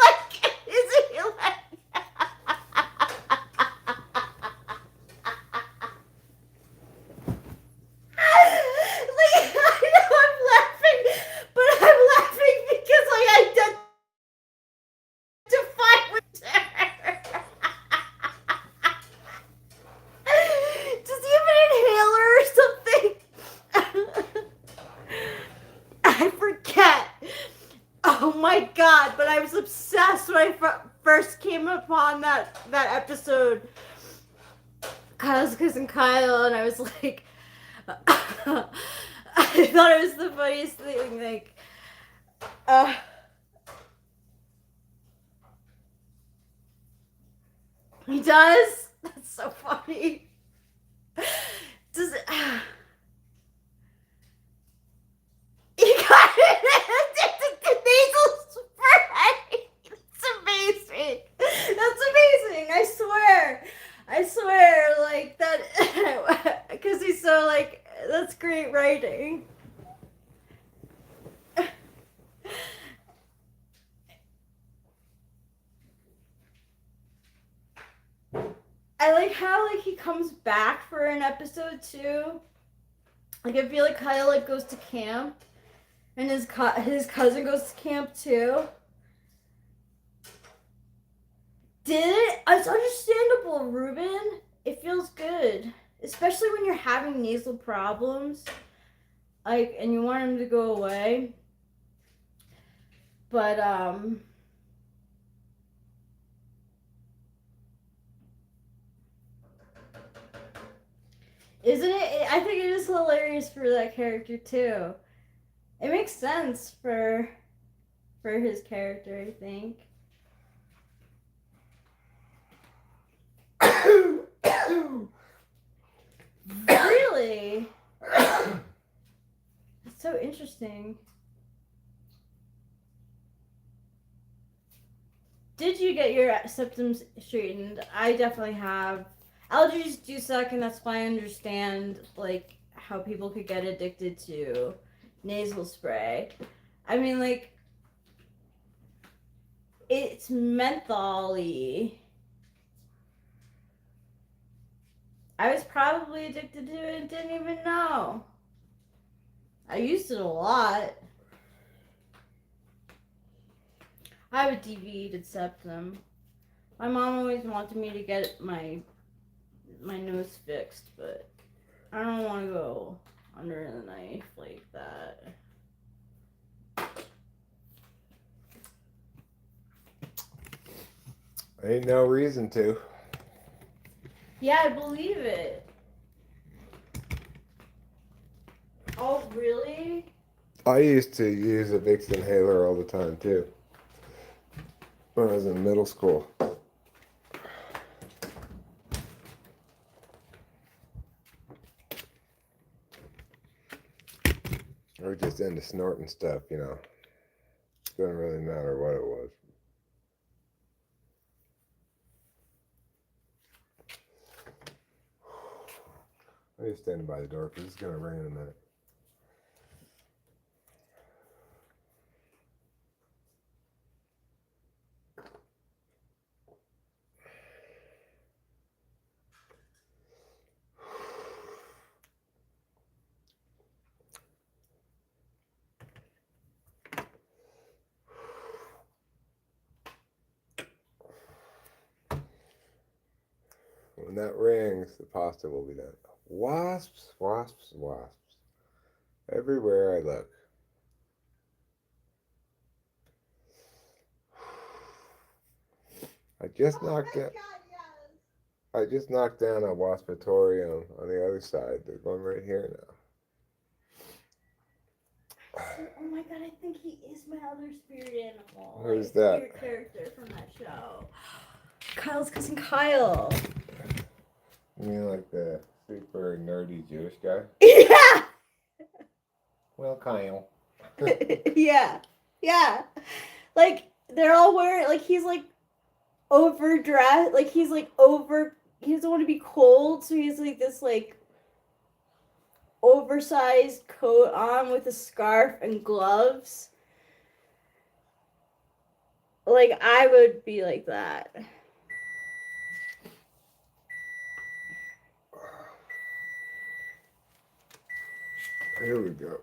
my god! But I was obsessed when I first came upon that episode. Kyle's cousin Kyle, and I was like, I thought it was the funniest thing. Like, he does. That's so funny. Does it? He got it to nasal spray. That's amazing. That's amazing. I swear, like that, because he's so like, that's great writing. I like how like he comes back for an episode too. Like I feel like Kyle like goes to camp, and his cousin goes to camp too. Did it? It's understandable, Ruben. It feels good, especially when you're having nasal problems, like, and you want him to go away. But isn't it? I think it is hilarious for that character too. It makes sense for his character, I think. Really? It's so interesting. Did you get your symptoms straightened? I definitely have. Allergies do suck, and that's why I understand like how people could get addicted to nasal spray. I mean, like, it's menthol-y. I was probably addicted to it and didn't even know. I used it a lot. I have a deviated septum. My mom always wanted me to get my nose fixed, but I don't want to go under the knife like that. Ain't no reason to. Yeah, I believe it. Oh, really? I used to use a Vicks inhaler all the time too. When I was in middle school. Or just into snorting stuff, you know. Doesn't really matter what it was. I'm just standing by the door because it's going to rain in a minute. When that rings, the pasta will be done. Wasps, wasps, wasps. Everywhere I look. I just knocked out. I just knocked down a waspitorium on the other side. There's one right here now. Oh my god, I think he is my other spirit animal. Who's that? Spirit character from that show. Kyle's cousin Kyle. You mean like the super nerdy Jewish guy? Yeah! Well, Kyle. Yeah. Yeah. Like, they're all wearing, like, he's like overdressed. Like, he's like he doesn't want to be cold, so he's like this, like, oversized coat on with a scarf and gloves. Like, I would be like that. Here we go.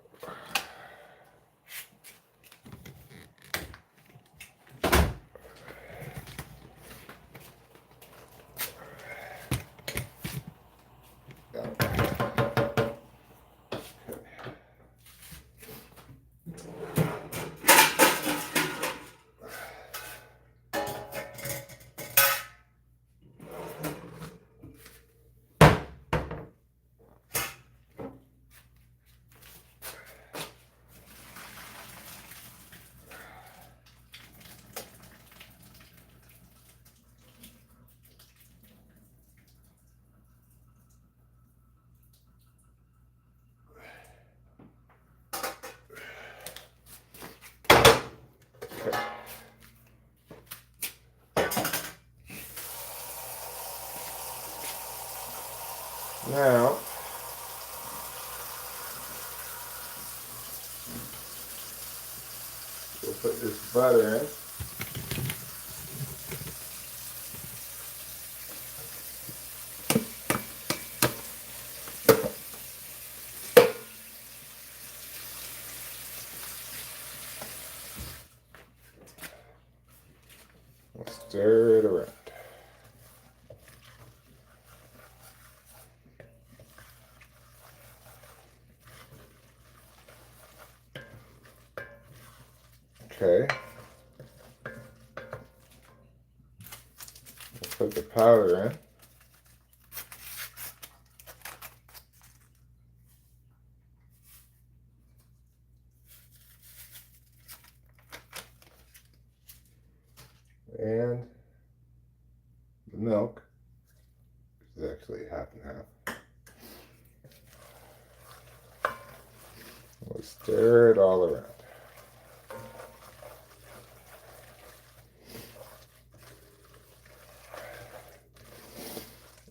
Now, we'll put this butter in. We'll stir it around. Okay. We'll put the powder in. And the milk is actually half and half. We'll stir it all around.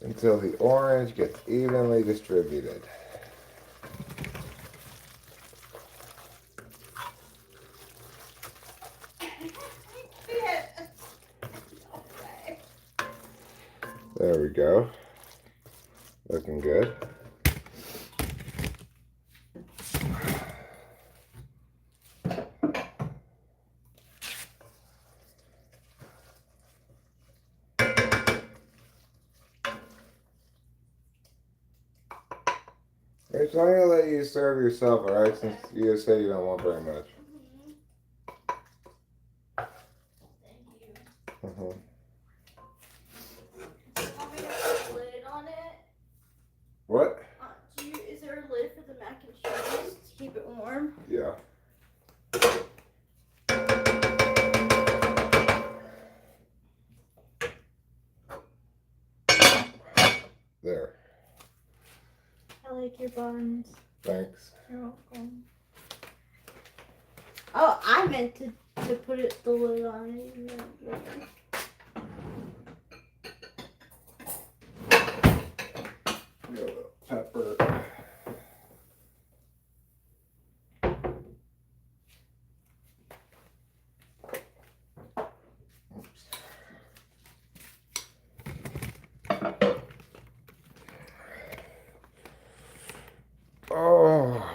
Until the orange gets evenly distributed. There we go. Looking good. Right, so I'm gonna let you serve yourself, alright? Since you say you don't want very much. Thank you. Uh-huh. Want me to put a lid on it? What? Is there a lid for the mac and cheese to keep it warm? Yeah. There. I like your buns. Thanks. You're welcome. Oh, I meant to put the lid on it. A little pepper. Oops. Oh.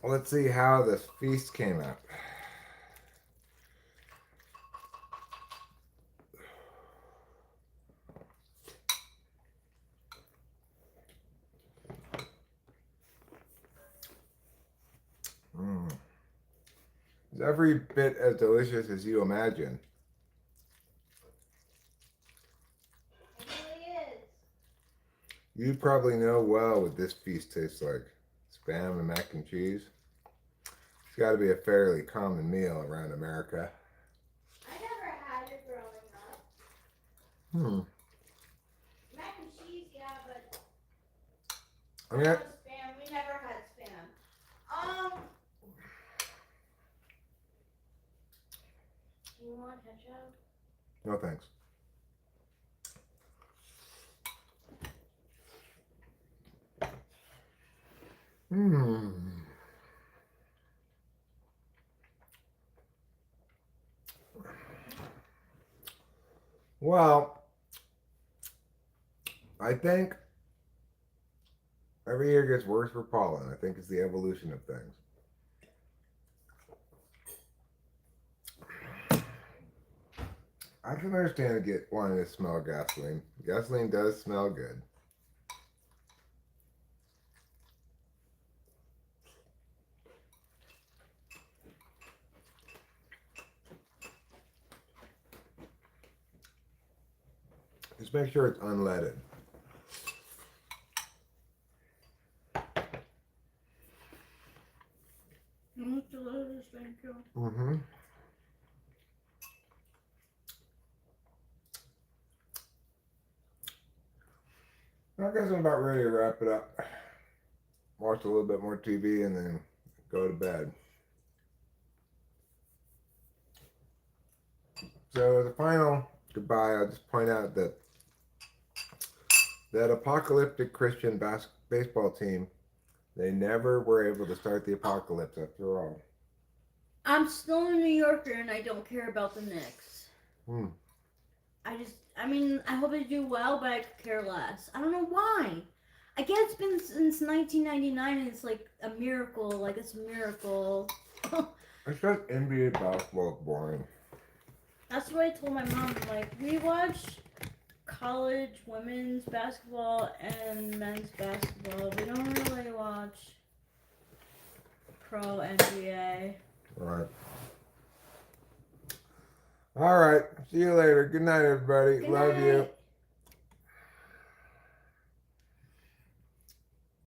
Let's see how this feast came out. It's every bit as delicious as you imagine. It really is. You probably know well what this feast tastes like. Spam and mac and cheese. It's got to be a fairly common meal around America. I never had it growing up. Mac and cheese, yeah, but I mean, spam. We never had spam. Do you want ketchup? no thanks. Well, I think every year gets worse for pollen. I think it's the evolution of things. I can understand wanting to smell gasoline. Gasoline does smell good. Just make sure it's unleaded. It's delicious, thank you. I guess I'm about ready to wrap it up. Watch a little bit more TV and then go to bed. So as a final goodbye, I'll just point out that apocalyptic Christian baseball team, they never were able to start the apocalypse after all. I'm still a New Yorker and I don't care about the Knicks. Hmm. I hope they do well, but I could care less. I don't know why. I guess it's been since 1999 and it's like a miracle. Like, it's a miracle. It's just NBA basketball is boring. That's what I told my mom. Like, we watch college women's basketball and men's basketball. We don't really watch pro NBA. Right. All right. See you later. Good night, everybody. Good Love night. you.